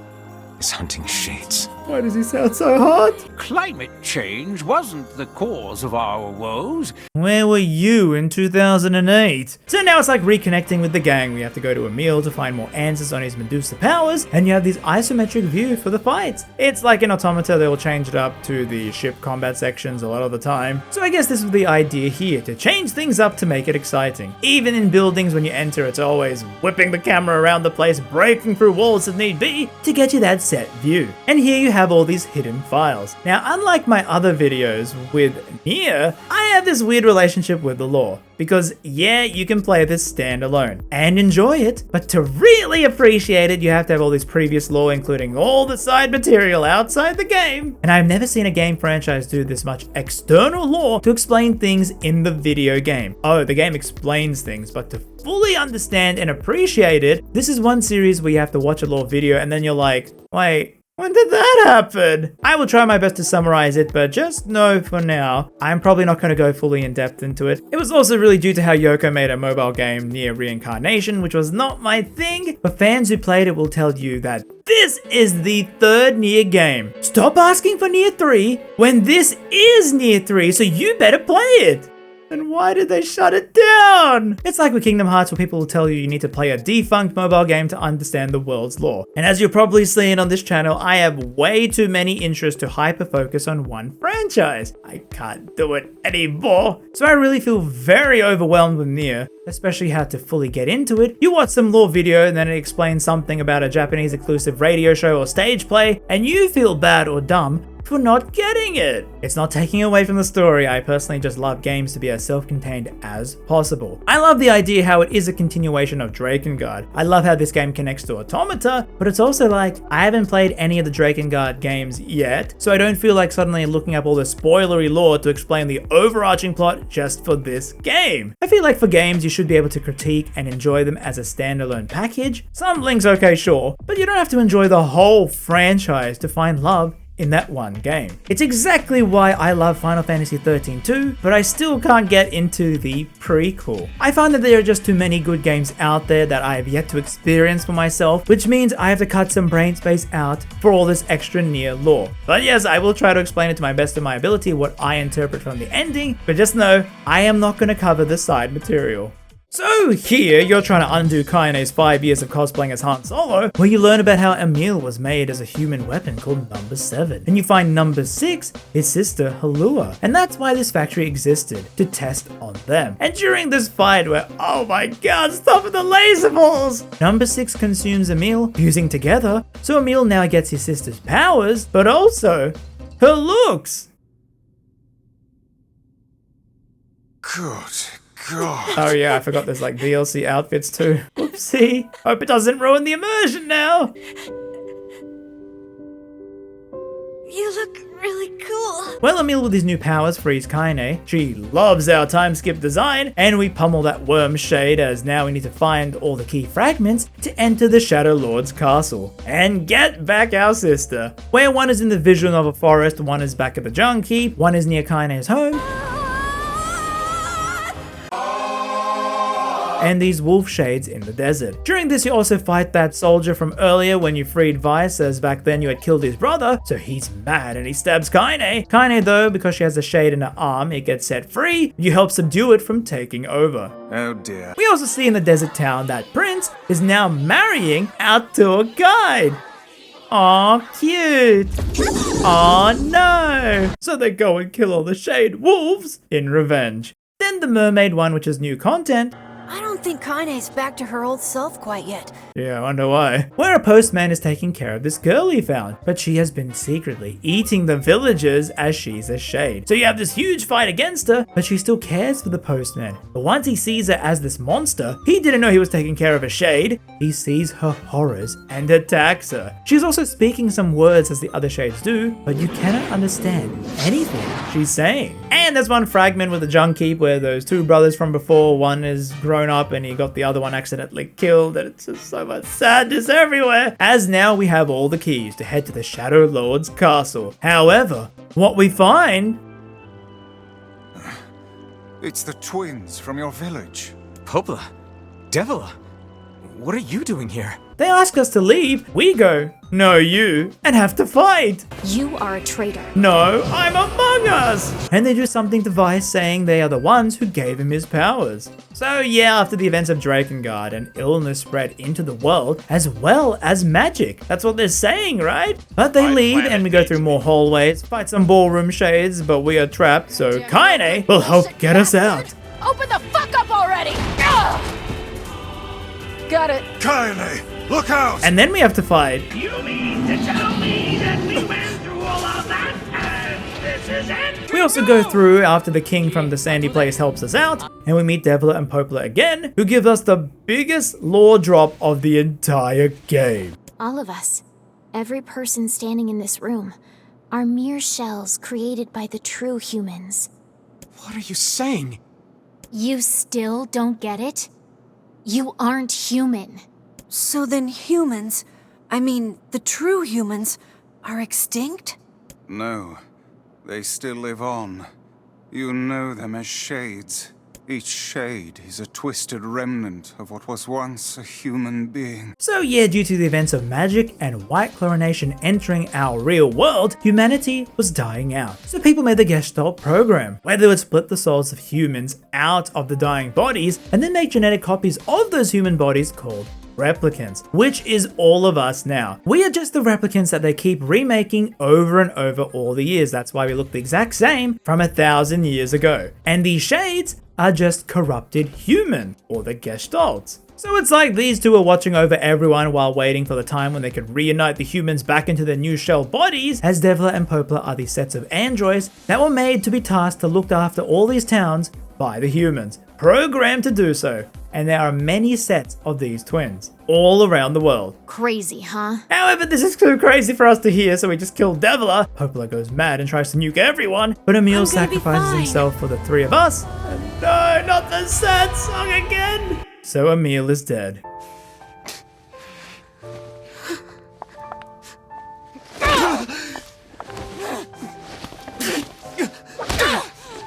S3: is hunting shades.
S1: Why does he sound so hot?
S19: Climate change wasn't the cause of our woes.
S1: Where were you in 2008? So now it's like reconnecting with the gang. We have to go to Emil to find more answers on his Medusa powers, and you have this isometric view for the fights. It's like in Automata, they'll change it up to the ship combat sections a lot of the time. So I guess this is the idea here, to change things up to make it exciting. Even in buildings, when you enter, it's always whipping the camera around the place, breaking through walls if need be, to get you that set view. And here you have all these hidden files. Now, unlike my other videos with NieR, I have this weird relationship with the lore. Because yeah, you can play this standalone and enjoy it, but to really appreciate it, you have to have all this previous lore, including all the side material outside the game. And I've never seen a game franchise do this much external lore to explain things in the video game. Oh, the game explains things, but to fully understand and appreciate it, this is one series where you have to watch a lore video and then you're like, wait, when did that happen? I will try my best to summarize it, but just know for now, I'm probably not going to go fully in depth into it. It was also really due to how Yoko made a mobile game, NieR Reincarnation, which was not my thing, but fans who played it will tell you that this is the third NieR game. Stop asking for NieR 3 when this is NieR 3, so you better play it. Then why did they shut it down? It's like with Kingdom Hearts where people will tell you need to play a defunct mobile game to understand the world's lore. And as you're probably seeing on this channel, I have way too many interests to hyper-focus on one franchise. I can't do it anymore. So I really feel very overwhelmed with NieR, especially how to fully get into it. You watch some lore video and then it explains something about a Japanese exclusive radio show or stage play, and you feel bad or dumb for not getting it. It's not taking away from the story. I personally just love games to be as self-contained as possible. I love the idea how it is a continuation of Drakengard. I love how this game connects to Automata, but it's also like, I haven't played any of the Drakengard games yet, so I don't feel like suddenly looking up all the spoilery lore to explain the overarching plot just for this game. I feel like for games, you should be able to critique and enjoy them as a standalone package. Some links okay, sure, but you don't have to enjoy the whole franchise to find love in that one game. It's exactly why I love Final Fantasy XIII too, but I still can't get into the prequel. I find that there are just too many good games out there that I have yet to experience for myself, which means I have to cut some brain space out for all this extra NieR lore. But yes, I will try to explain it to my best of my ability what I interpret from the ending, but just know, I am not going to cover the side material. So here, you're trying to undo Kaine's 5 years of cosplaying as Han Solo, where you learn about how Emil was made as a human weapon called Number 7. And you find Number 6, his sister Halua. And that's why this factory existed, to test on them. And during this fight where, oh my god, stop with the laser balls! Number 6 consumes Emil, fusing together, so Emil now gets his sister's powers, but also her looks!
S11: Good God.
S1: Oh yeah, I forgot there's like DLC outfits too. Oopsie. Hope it doesn't ruin the immersion now.
S10: You look really cool.
S1: Well, Emil with his new powers frees Kaine. She loves our time skip design, and we pummel that worm shade as now we need to find all the key fragments to enter the Shadow Lord's castle and get back our sister. Where one is in the vision of a forest, one is back at the Junk Keep, one is near Kaine's home, and these wolf shades in the desert. During this, you also fight that soldier from earlier when you freed Weiss, as back then you had killed his brother, so he's mad and he stabs Kaine. Kaine though, because she has a shade in her arm, it gets set free. You help subdue it from taking over.
S11: Oh dear.
S1: We also see in the desert town that Prince is now marrying our tour guide. Aw, cute. Aw, no. So they go and kill all the shade wolves in revenge. Then the mermaid one, which is new content.
S14: I don't think Kaine's back to her old self quite yet.
S1: Yeah, I wonder why. Where a postman is taking care of this girl he found, but she has been secretly eating the villagers as she's a shade. So you have this huge fight against her, but she still cares for the postman. But once he sees her as this monster, he didn't know he was taking care of a shade. He sees her horrors and attacks her. She's also speaking some words as the other shades do, but you cannot understand anything she's saying. And there's one fragment with the Junk Keep where those two brothers from before, one is grown up and he got the other one accidentally killed, and it's just so much sadness everywhere. As now we have all the keys to head to the Shadow Lord's castle. However, what we find...
S11: It's the twins from your village.
S3: Popla, Devila, what are you doing here?
S1: They ask us to leave, we go, no you, and have to fight.
S10: You are a traitor.
S1: No, I'm Among Us! And they do something to Weiss saying they are the ones who gave him his powers. So yeah, after the events of Drakengard, an illness spread into the world as well as magic. That's what they're saying, right? But they leave and we go through more hallways, fight some ballroom shades, but we are trapped, so Kaine will help get us out.
S13: Open the fuck up already! Ugh! Got it.
S11: Kaine, look out!
S1: And then we have to fight.
S20: You mean to tell me that we went through all of that and this is it?
S1: We also go through after the king from the sandy place helps us out, and we meet Devila and Popla again, who give us the biggest lore drop of the entire game.
S10: All of us, every person standing in this room, are mere shells created by the true humans.
S3: What are you saying?
S10: You still don't get it? You aren't human.
S14: So then humans, I mean the true humans, are extinct?
S11: No, they still live on. You know them as shades. Each shade is a twisted remnant of what was once a human being.
S1: So yeah, due to the events of magic and white chlorination entering our real world, humanity was dying out. So people made the Gestalt program, where they would split the souls of humans out of the dying bodies and then make genetic copies of those human bodies called replicants, which is all of us now. We are just the replicants that they keep remaking over and over all the years. That's why we look the exact same from 1,000 years ago. And these shades are just corrupted human, or the Gestalts. So it's like these two are watching over everyone while waiting for the time when they could reunite the humans back into their new shell bodies, as Devla and Poplar are these sets of androids that were made to be tasked to look after all these towns by the humans, programmed to do so. And there are many sets of these twins all around the world.
S4: Crazy, huh?
S1: However, this is too crazy for us to hear, so we just kill Devla. Poplar goes mad and tries to nuke everyone, but Emil sacrifices himself for the three of us. And no, not the sad song again! So Emil is dead.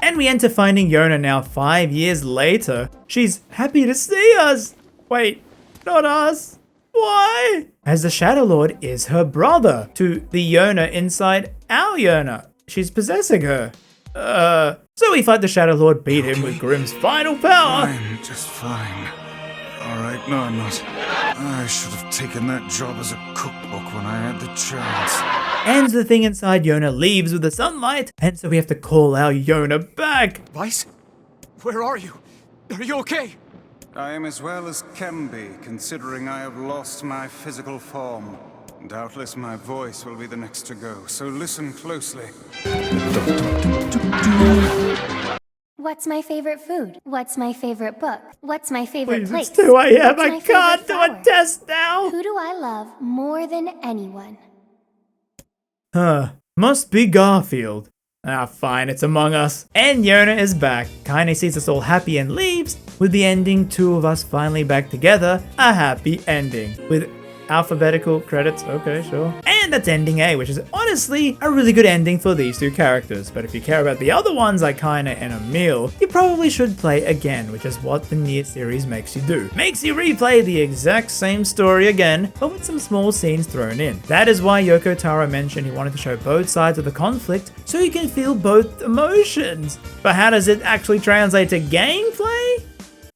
S1: And we enter finding Yona now 5 years later. She's happy to see us. Wait, not us. Why? As the Shadow Lord is her brother to the Yona inside our Yona. She's possessing her. So we fight the Shadow Lord, beat him with Grimm's final power.
S11: I'm just fine. Alright, no I'm not. I should have taken that job as a cookbook when I had the chance.
S1: And the thing inside Yona leaves with the sunlight, and so we have to call our Yona back.
S3: Weiss? Where are you? Are you okay?
S11: I am as well as can be, considering I have lost my physical form. Doubtless my voice will be the next to go, so listen closely.
S10: What's my favorite food? What's my favorite book? What's my favorite
S1: Please,
S10: place?
S1: it's 2 a.m.
S10: What's
S1: I
S10: my
S1: can't
S10: favorite
S1: do a
S10: flower?
S1: test now.
S10: Who do I love more than anyone?
S1: Must be Garfield. Ah, fine, it's Among Us. And Yona is back. Kaine sees us all happy and leaves, with the ending, two of us finally back together, a happy ending. With alphabetical credits, okay, sure. And that's ending A, which is honestly a really good ending for these two characters. But if you care about the other ones like Kaine and Emil, you probably should play again, which is what the NieR series makes you do. Makes you replay the exact same story again, but with some small scenes thrown in. That is why Yoko Taro mentioned he wanted to show both sides of the conflict so you can feel both emotions. But how does it actually translate to gameplay?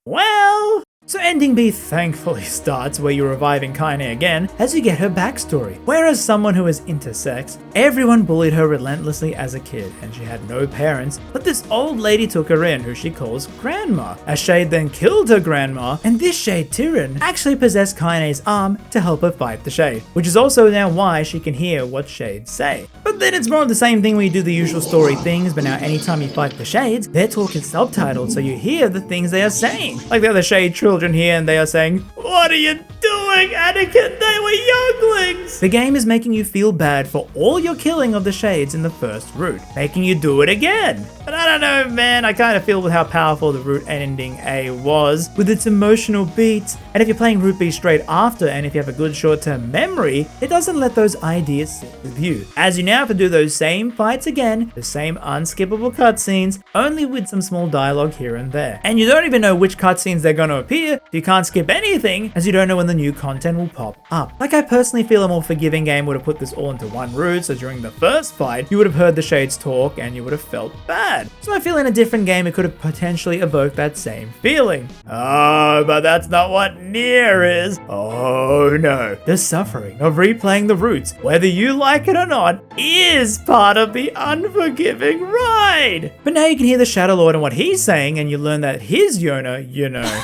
S1: Well, so ending B thankfully starts where you're reviving Kaine again as you get her backstory. Whereas someone who is intersex, everyone bullied her relentlessly as a kid and she had no parents, but this old lady took her in who she calls Grandma. A shade then killed her grandma, and this shade Tyrion actually possessed Kaine's arm to help her fight the shade, which is also now why she can hear what shades say. But then it's more of the same thing where you do the usual story things, but now anytime you fight the shades, they're talking subtitled so you hear the things they are saying. Like the other shade children here and they are saying, "What are you doing, Anakin? They were younglings!" The game is making you feel bad for all your killing of the shades in the first route, making you do it again. But I don't know, man, I kind of feel with how powerful the route ending A was, with its emotional beats, and if you're playing Route B straight after, and if you have a good short-term memory, it doesn't let those ideas sit with you. As you now have to do those same fights again, the same unskippable cutscenes, only with some small dialogue here and there. And you don't even know which cutscenes they're going to appear, you can't skip anything, as you don't know when the new content will pop up. Like, I personally feel a more forgiving game would have put this all into one route, so during the first fight, you would have heard the shades talk and you would have felt bad. So I feel in a different game it could have potentially evoked that same feeling. Oh, but that's not what NieR is. Oh no. The suffering of replaying the routes, whether you like it or not, is part of the unforgiving ride. But now you can hear the Shadow Lord and what he's saying, and you learn that his Yona, you know,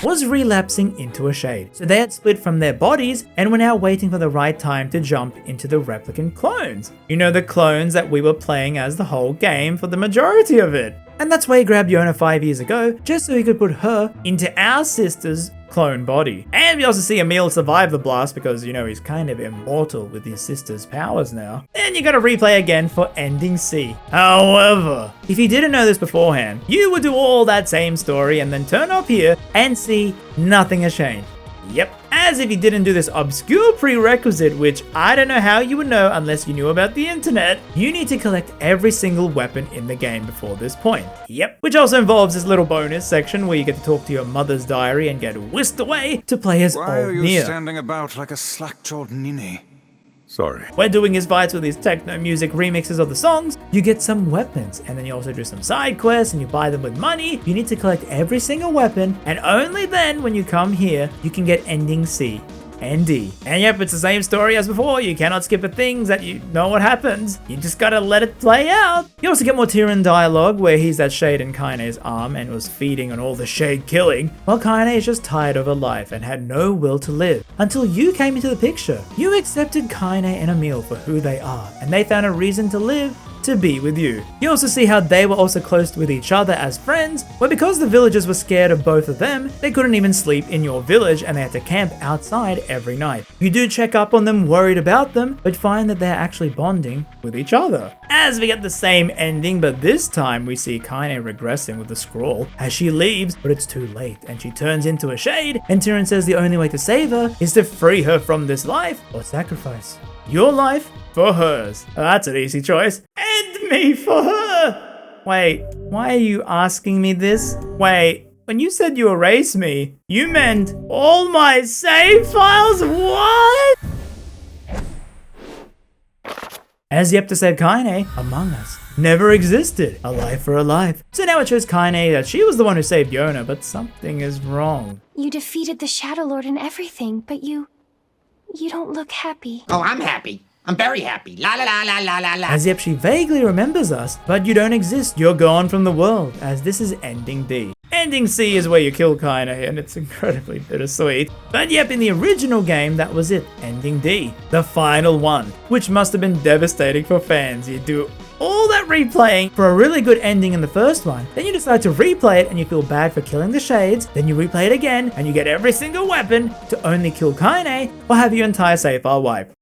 S1: was relapsing into a shade. So they had split from their bodies and were now waiting for the right time to jump into the replicant clones. You know, the clones that we were playing as the whole game for the majority of it. And that's why he grabbed Yona 5 years ago, just so he could put her into our sister's clone body. And we also see Emil survive the blast because, you know, he's kind of immortal with his sister's powers now. And you gotta replay again for ending C. However, if you didn't know this beforehand, you would do all that same story and then turn up here and see nothing has changed. Yep. As if you didn't do this obscure prerequisite, which I don't know how you would know unless you knew about the internet, you need to collect every single weapon in the game before this point. Yep, which also involves this little bonus section where you get to talk to your mother's diary and get whisked away to play as
S11: Why
S1: old
S11: are you
S1: NieR.
S11: standing about like a slack-jawed ninny? Sorry.
S1: When doing his fights with his techno music remixes of the songs, you get some weapons, and then you also do some side quests and you buy them with money. You need to collect every single weapon, and only then when you come here, you can get ending C and D. And yep, it's the same story as before. You cannot skip the things that you know what happens. You just gotta let it play out. You also get more Tyrion dialogue where he's at Shade in Kaine's arm and was feeding on all the Shade killing, while Kaine is just tired of her life and had no will to live. Until you came into the picture. You accepted Kaine and Emil for who they are, and they found a reason to live, to be with you. You also see how they were also close with each other as friends, but because the villagers were scared of both of them, they couldn't even sleep in your village and they had to camp outside every night. You do check up on them, worried about them, but find that they're actually bonding with each other. As we get the same ending, but this time we see Kaine regressing with the scroll as she leaves, but it's too late and she turns into a Shade, and Tyrion says the only way to save her is to free her from this life or sacrifice your life for hers. That's an easy choice. End me for her! Wait, why are you asking me this? Wait, when you said you erased me, you meant all my save files? What? As Yepta said, Kaine, Among Us, never existed. A life for a life. So now it shows Kaine that she was the one who saved Yona, but something is wrong.
S10: You defeated the Shadow Lord and everything, but you don't look happy.
S20: Oh, I'm happy. I'm very happy. La la la la la la la.
S1: As if she vaguely remembers us, but you don't exist. You're gone from the world, as this is ending D. Ending C is where you kill Kaine, and it's incredibly bittersweet. But yep, in the original game, that was it. Ending D. The final one, which must have been devastating for fans. You do all that replaying for a really good ending in the first one, then you decide to replay it and you feel bad for killing the Shades, then you replay it again and you get every single weapon to only kill Kaine or have your entire save file wiped.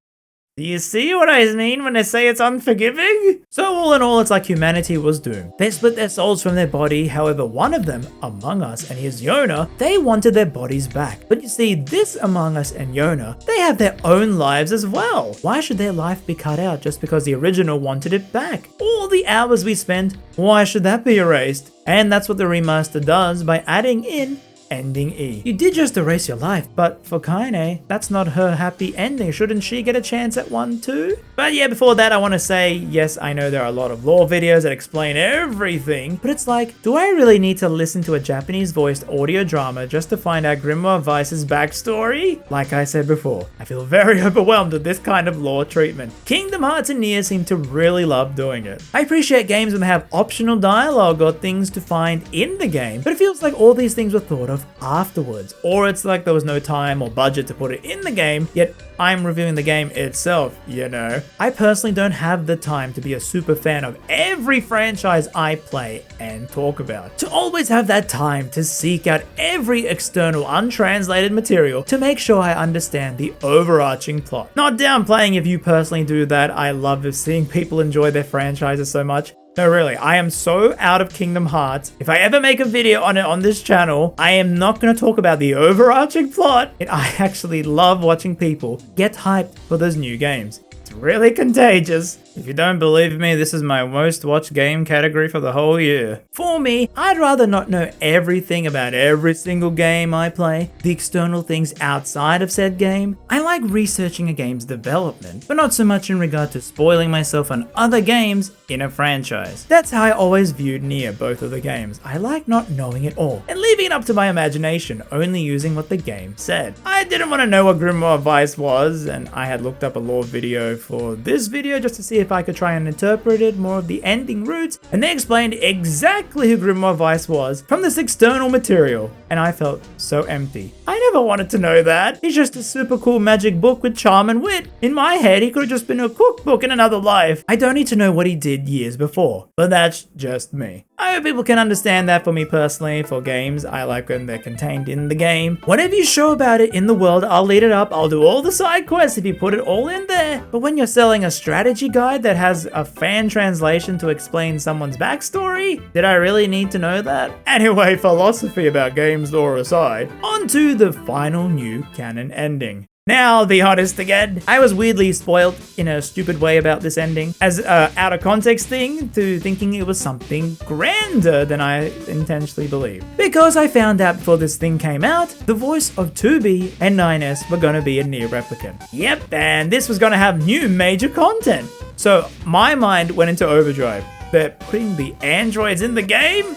S1: Do you see what I mean when I say it's unforgiving? So all in all, it's like humanity was doomed. They split their souls from their body, however one of them, Among Us and his Yona, they wanted their bodies back. But you see, this Among Us and Yona, they have their own lives as well. Why should their life be cut out just because the original wanted it back? All the hours we spent, why should that be erased? And that's what the remaster does by adding in ending E. You did just erase your life, but for Kaine, that's not her happy ending. Shouldn't she get a chance at one too? But yeah, before that, I want to say, yes, I know there are a lot of lore videos that explain everything, but it's like, do I really need to listen to a Japanese voiced audio drama just to find out Grimoire Vice's backstory? Like I said before, I feel very overwhelmed with this kind of lore treatment. Kingdom Hearts and NieR seem to really love doing it. I appreciate games when they have optional dialogue or things to find in the game, but it feels like all these things were thought of afterwards, or it's like there was no time or budget to put it in the game, yet I'm reviewing the game itself, you know. I personally don't have the time to be a super fan of every franchise I play and talk about, to always have that time to seek out every external untranslated material to make sure I understand the overarching plot. Not downplaying if you personally do that. I love seeing people enjoy their franchises so much. No, really, I am so out of Kingdom Hearts. If I ever make a video on it on this channel, I am not going to talk about the overarching plot. I actually love watching people get hyped for those new games. It's really contagious. If you don't believe me, this is my most watched game category for the whole year. For me, I'd rather not know everything about every single game I play, the external things outside of said game. I like researching a game's development, but not so much in regard to spoiling myself on other games in a franchise. That's how I always viewed NieR, both of the games. I like not knowing it all, and leaving it up to my imagination, only using what the game said. I didn't want to know what Grimoire Vice was, and I had looked up a lore video for this video just to see if I could try and interpret it, more of the ending routes, and they explained exactly who Grimoire Vice was from this external material, and I felt so empty. I never wanted to know that. He's just a super cool magic book with charm and wit. In my head, he could have just been a cookbook in another life. I don't need to know what he did years before, but that's just me. I hope people can understand that. For me personally, for games, I like when they're contained in the game. Whatever you show about it in the world, I'll lead it up. I'll do all the side quests if you put it all in there. But when when you're selling a strategy guide that has a fan translation to explain someone's backstory? Did I really need to know that? Anyway, philosophy about games lore aside, on to the final new canon ending. Now, I'll be honest again, I was weirdly spoiled in a stupid way about this ending, as a out of context thing to thinking it was something grander than I intentionally believed. Because I found out before this thing came out, the voice of 2B and 9S were gonna be a NieR Replicant. Yep, and this was gonna have new major content. So my mind went into overdrive. They're putting the androids in the game?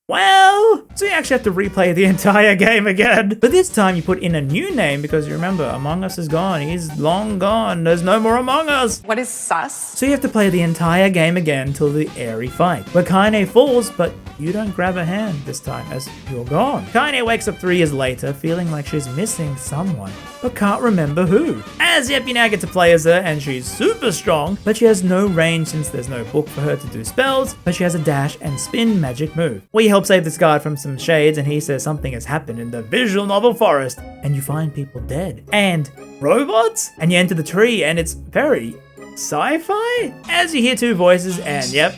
S1: Well, so you actually have to replay the entire game again. But this time you put in a new name because you remember, Among Us is gone. He's long gone. There's no more Among Us.
S9: What is sus?
S1: So you have to play the entire game again till the airy fight, where Kaine falls, but you don't grab her hand this time as you're gone. Kaine wakes up 3 years later feeling like she's missing someone, but can't remember who. As yep, you now get to play as her and she's super strong, but she has no range since there's no book for her to do spells, but she has a dash and spin magic move. We help save this guard from some shades and he says something has happened in the visual novel forest and you find people dead. And robots? And you enter the tree and it's very sci-fi? As you hear 2 voices and yep,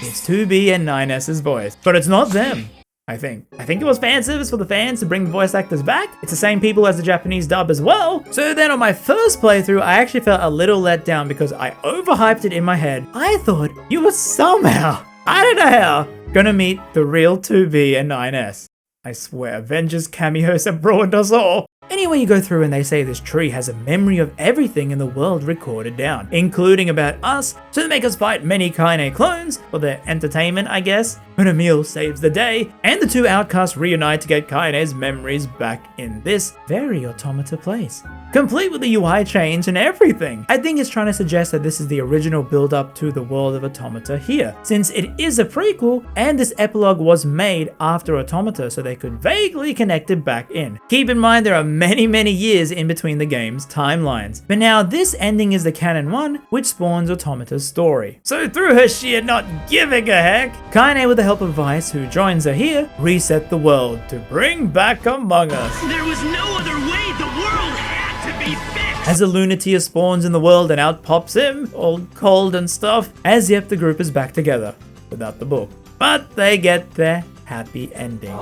S1: it's 2B and 9S's voice. But it's not them. I think it was fan service for the fans to bring the voice actors back. It's the same people as the Japanese dub as well. So then on my first playthrough, I actually felt a little let down because I overhyped it in my head. I thought you were somehow, I don't know how, gonna meet the real 2B and 9S. I swear, Avengers cameos have ruined us all. Anyway, you go through and they say this tree has a memory of everything in the world recorded down, including about us, so they make us fight many Kaine clones, for their entertainment, I guess. When Emil saves the day, and the 2 outcasts reunite to get Kaine's memories back in this very automata place. Complete with the UI change and everything. I think it's trying to suggest that this is the original build-up to the world of Automata here, since it is a prequel, and this epilogue was made after Automata, so they could vaguely connect it back in. Keep in mind there are many years in between the game's timelines. But now this ending is the canon one, which spawns Automata's story. So through her sheer not giving a heck, Kaine, with the help of Vice, who joins her here, reset the world to bring back Among Us.
S20: There was no other way. The world had to be fixed.
S1: As a lunatic spawns in the world and out pops him, all cold and stuff, as yep, the group is back together, without the book. But they get their happy ending.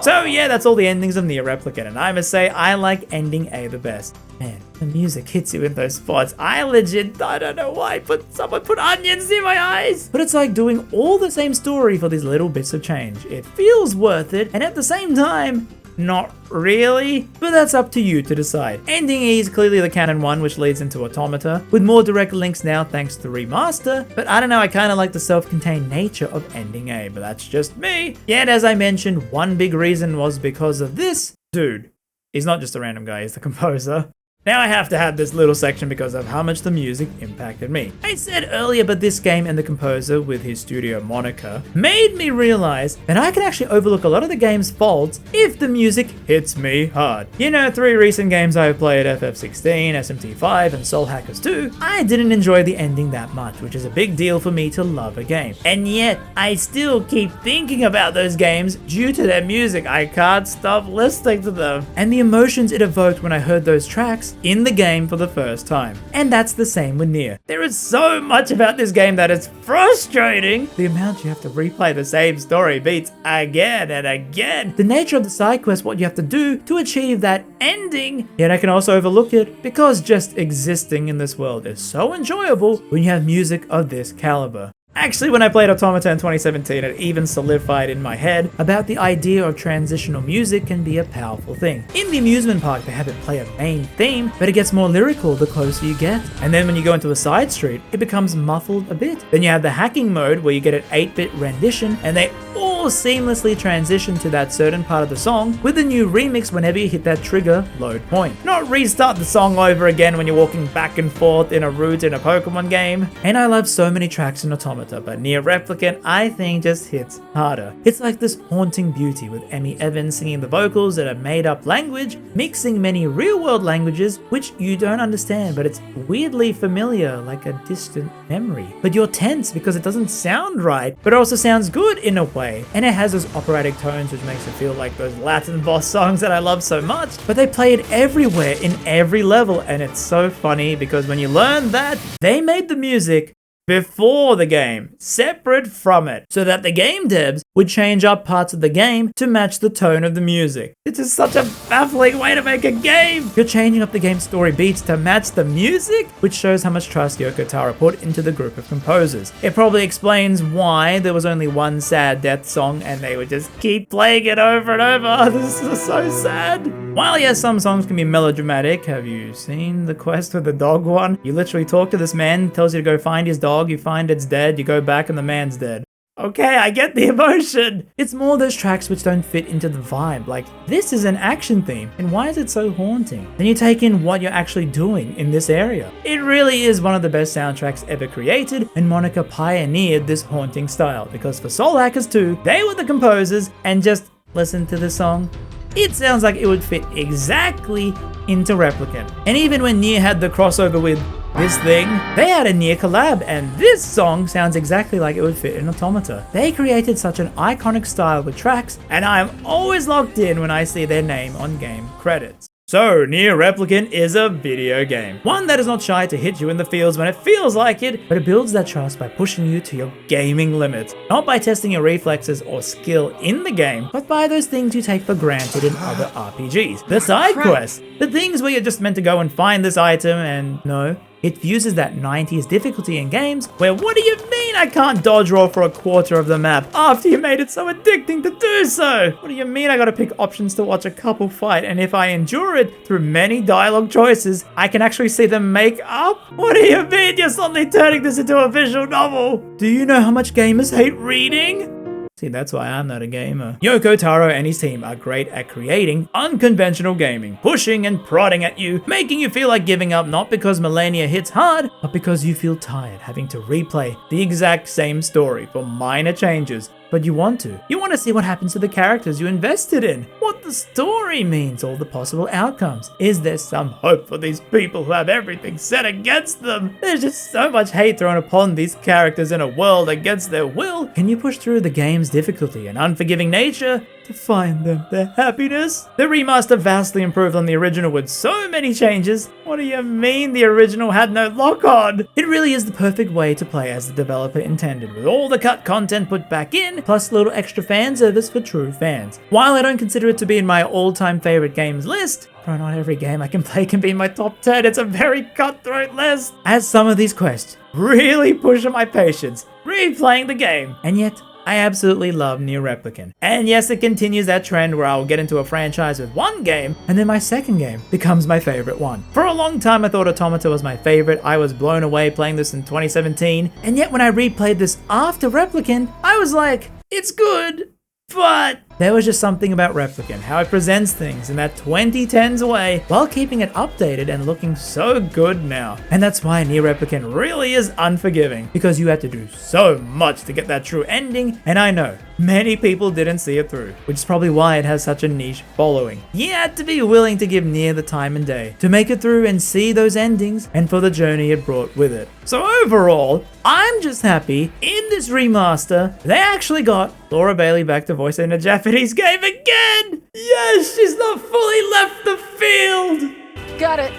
S1: So yeah, that's all the endings of NieR Replicant, and I must say, I like ending A the best. Man, the music hits you in those spots. I don't know why, but someone put onions in my eyes. But it's like doing all the same story for these little bits of change. It feels worth it, and at the same time, not really, but that's up to you to decide. Ending E is clearly the canon one, which leads into Automata, with more direct links now thanks to Remaster, but I don't know, I kinda like the self-contained nature of Ending A, but that's just me. Yet as I mentioned, one big reason was because of this dude. He's not just a random guy, he's the composer. Now I have to have this little section because of how much the music impacted me. I said earlier, but this game and the composer with his studio moniker made me realize that I can actually overlook a lot of the game's faults if the music hits me hard. You know, 3 recent games I've played, FF16, SMT5, and Soul Hackers 2, I didn't enjoy the ending that much, which is a big deal for me to love a game. And yet, I still keep thinking about those games due to their music. I can't stop listening to them. And the emotions it evoked when I heard those tracks in the game for the first time. And that's the same with NieR. There is so much about this game that is frustrating. The amount you have to replay the same story beats again and again. The nature of the side quest, what you have to do to achieve that ending, yet I can also overlook it because just existing in this world is so enjoyable when you have music of this caliber. Actually, when I played Automata in 2017, it even solidified in my head about the idea of transitional music can be a powerful thing. In the amusement park, they have it play a main theme, but it gets more lyrical the closer you get. And then when you go into a side street, it becomes muffled a bit. Then you have the hacking mode where you get an 8-bit rendition, and they all seamlessly transition to that certain part of the song with a new remix whenever you hit that trigger load point. Not restart the song over again when you're walking back and forth in a route in a Pokemon game. And I love so many tracks in Automata, but NieR Replicant I think just hits harder. It's like this haunting beauty with Emmy Evans singing the vocals in a made-up language, mixing many real-world languages which you don't understand, but it's weirdly familiar, like a distant memory. But you're tense because it doesn't sound right, but it also sounds good in a way. and it has those operatic tones which makes it feel like those Latin boss songs that I love so much, but they play it everywhere in every level, and it's so funny because when you learn that they made the music before the game, separate from it, so that the game devs would change up parts of the game to match the tone of the music. It's just such a baffling way to make a game! You're changing up the game's story beats to match the music, which shows how much trust Yoko Taro put into the group of composers. It probably explains why there was only one sad death song and they would just keep playing it over and over. This is so sad. While yes, some songs can be melodramatic, have you seen the quest with the dog one? You literally talk to this man, tells you to go find his dog, you find it's dead, you go back and the man's dead. Okay, I get the emotion. It's more those tracks which don't fit into the vibe. Like, this is an action theme, and why is it so haunting? Then you take in what you're actually doing in this area. It really is one of the best soundtracks ever created, and Monica pioneered this haunting style, because for Soul Hackers 2, they were the composers, and just listen to this song. It sounds like it would fit exactly into Replicant. And even when NieR had the crossover with this thing, they had a NieR collab, and this song sounds exactly like it would fit in Automata. They created such an iconic style with tracks, and I am always locked in when I see their name on game credits. So, NieR Replicant is a video game. One that is not shy to hit you in the feels when it feels like it, but it builds that trust by pushing you to your gaming limits. Not by testing your reflexes or skill in the game, but by those things you take for granted in other RPGs. The side quests, the things where you're just meant to go and find this item and no. It fuses that 90s difficulty in games where what do you mean I can't dodge roll for a quarter of the map after you made it so addicting to do so? What do you mean I gotta pick options to watch a couple fight, and if I endure it through many dialogue choices, I can actually see them make up? What do you mean you're suddenly turning this into a visual novel? Do you know how much gamers hate reading? See, that's why I'm not a gamer. Yoko Taro and his team are great at creating unconventional gaming, pushing and prodding at you, making you feel like giving up not because Millennia hits hard, but because you feel tired having to replay the exact same story for minor changes. But you want to. You want to see what happens to the characters you invested in, what the story means, all the possible outcomes. Is there some hope for these people who have everything set against them? There's just so much hate thrown upon these characters in a world against their will. Can you push through the game's difficulty and unforgiving nature to find them their happiness? The remaster vastly improved on the original with so many changes. What do you mean the original had no lock-on? It really is the perfect way to play as the developer intended, with all the cut content put back in, plus a little extra fan service for true fans. While I don't consider it to be in my all-time favorite games list, bro, not every game I can play can be in my top 10, it's a very cutthroat list, as some of these quests really push on my patience replaying the game, and yet I absolutely love NieR Replicant. And yes, it continues that trend where I'll get into a franchise with one game, and then my second game becomes my favorite one. For a long time, I thought Automata was my favorite. I was blown away playing this in 2017, and yet when I replayed this after Replicant, I was like, it's good, but there was just something about Replicant, how it presents things in that 2010s way while keeping it updated and looking so good now. And that's why NieR Replicant really is unforgiving, because you had to do so much to get that true ending, and I know many people didn't see it through, which is probably why it has such a niche following. You had to be willing to give NieR the time and day to make it through and see those endings, and for the journey it brought with it. So overall, I'm just happy in this remaster they actually got Laura Bailey back to voice in a Japanese game again! Yes, she's not fully left the field!
S13: Got it.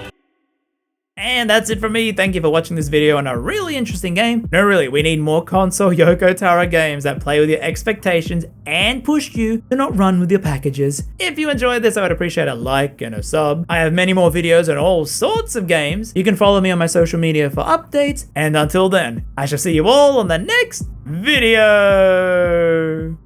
S1: And that's it from me. Thank you for watching this video on a really interesting game. No, really, we need more console Yoko Taro games that play with your expectations and push you to not run with your packages. If you enjoyed this, I would appreciate a like and a sub. I have many more videos on all sorts of games. You can follow me on my social media for updates. And until then, I shall see you all on the next video.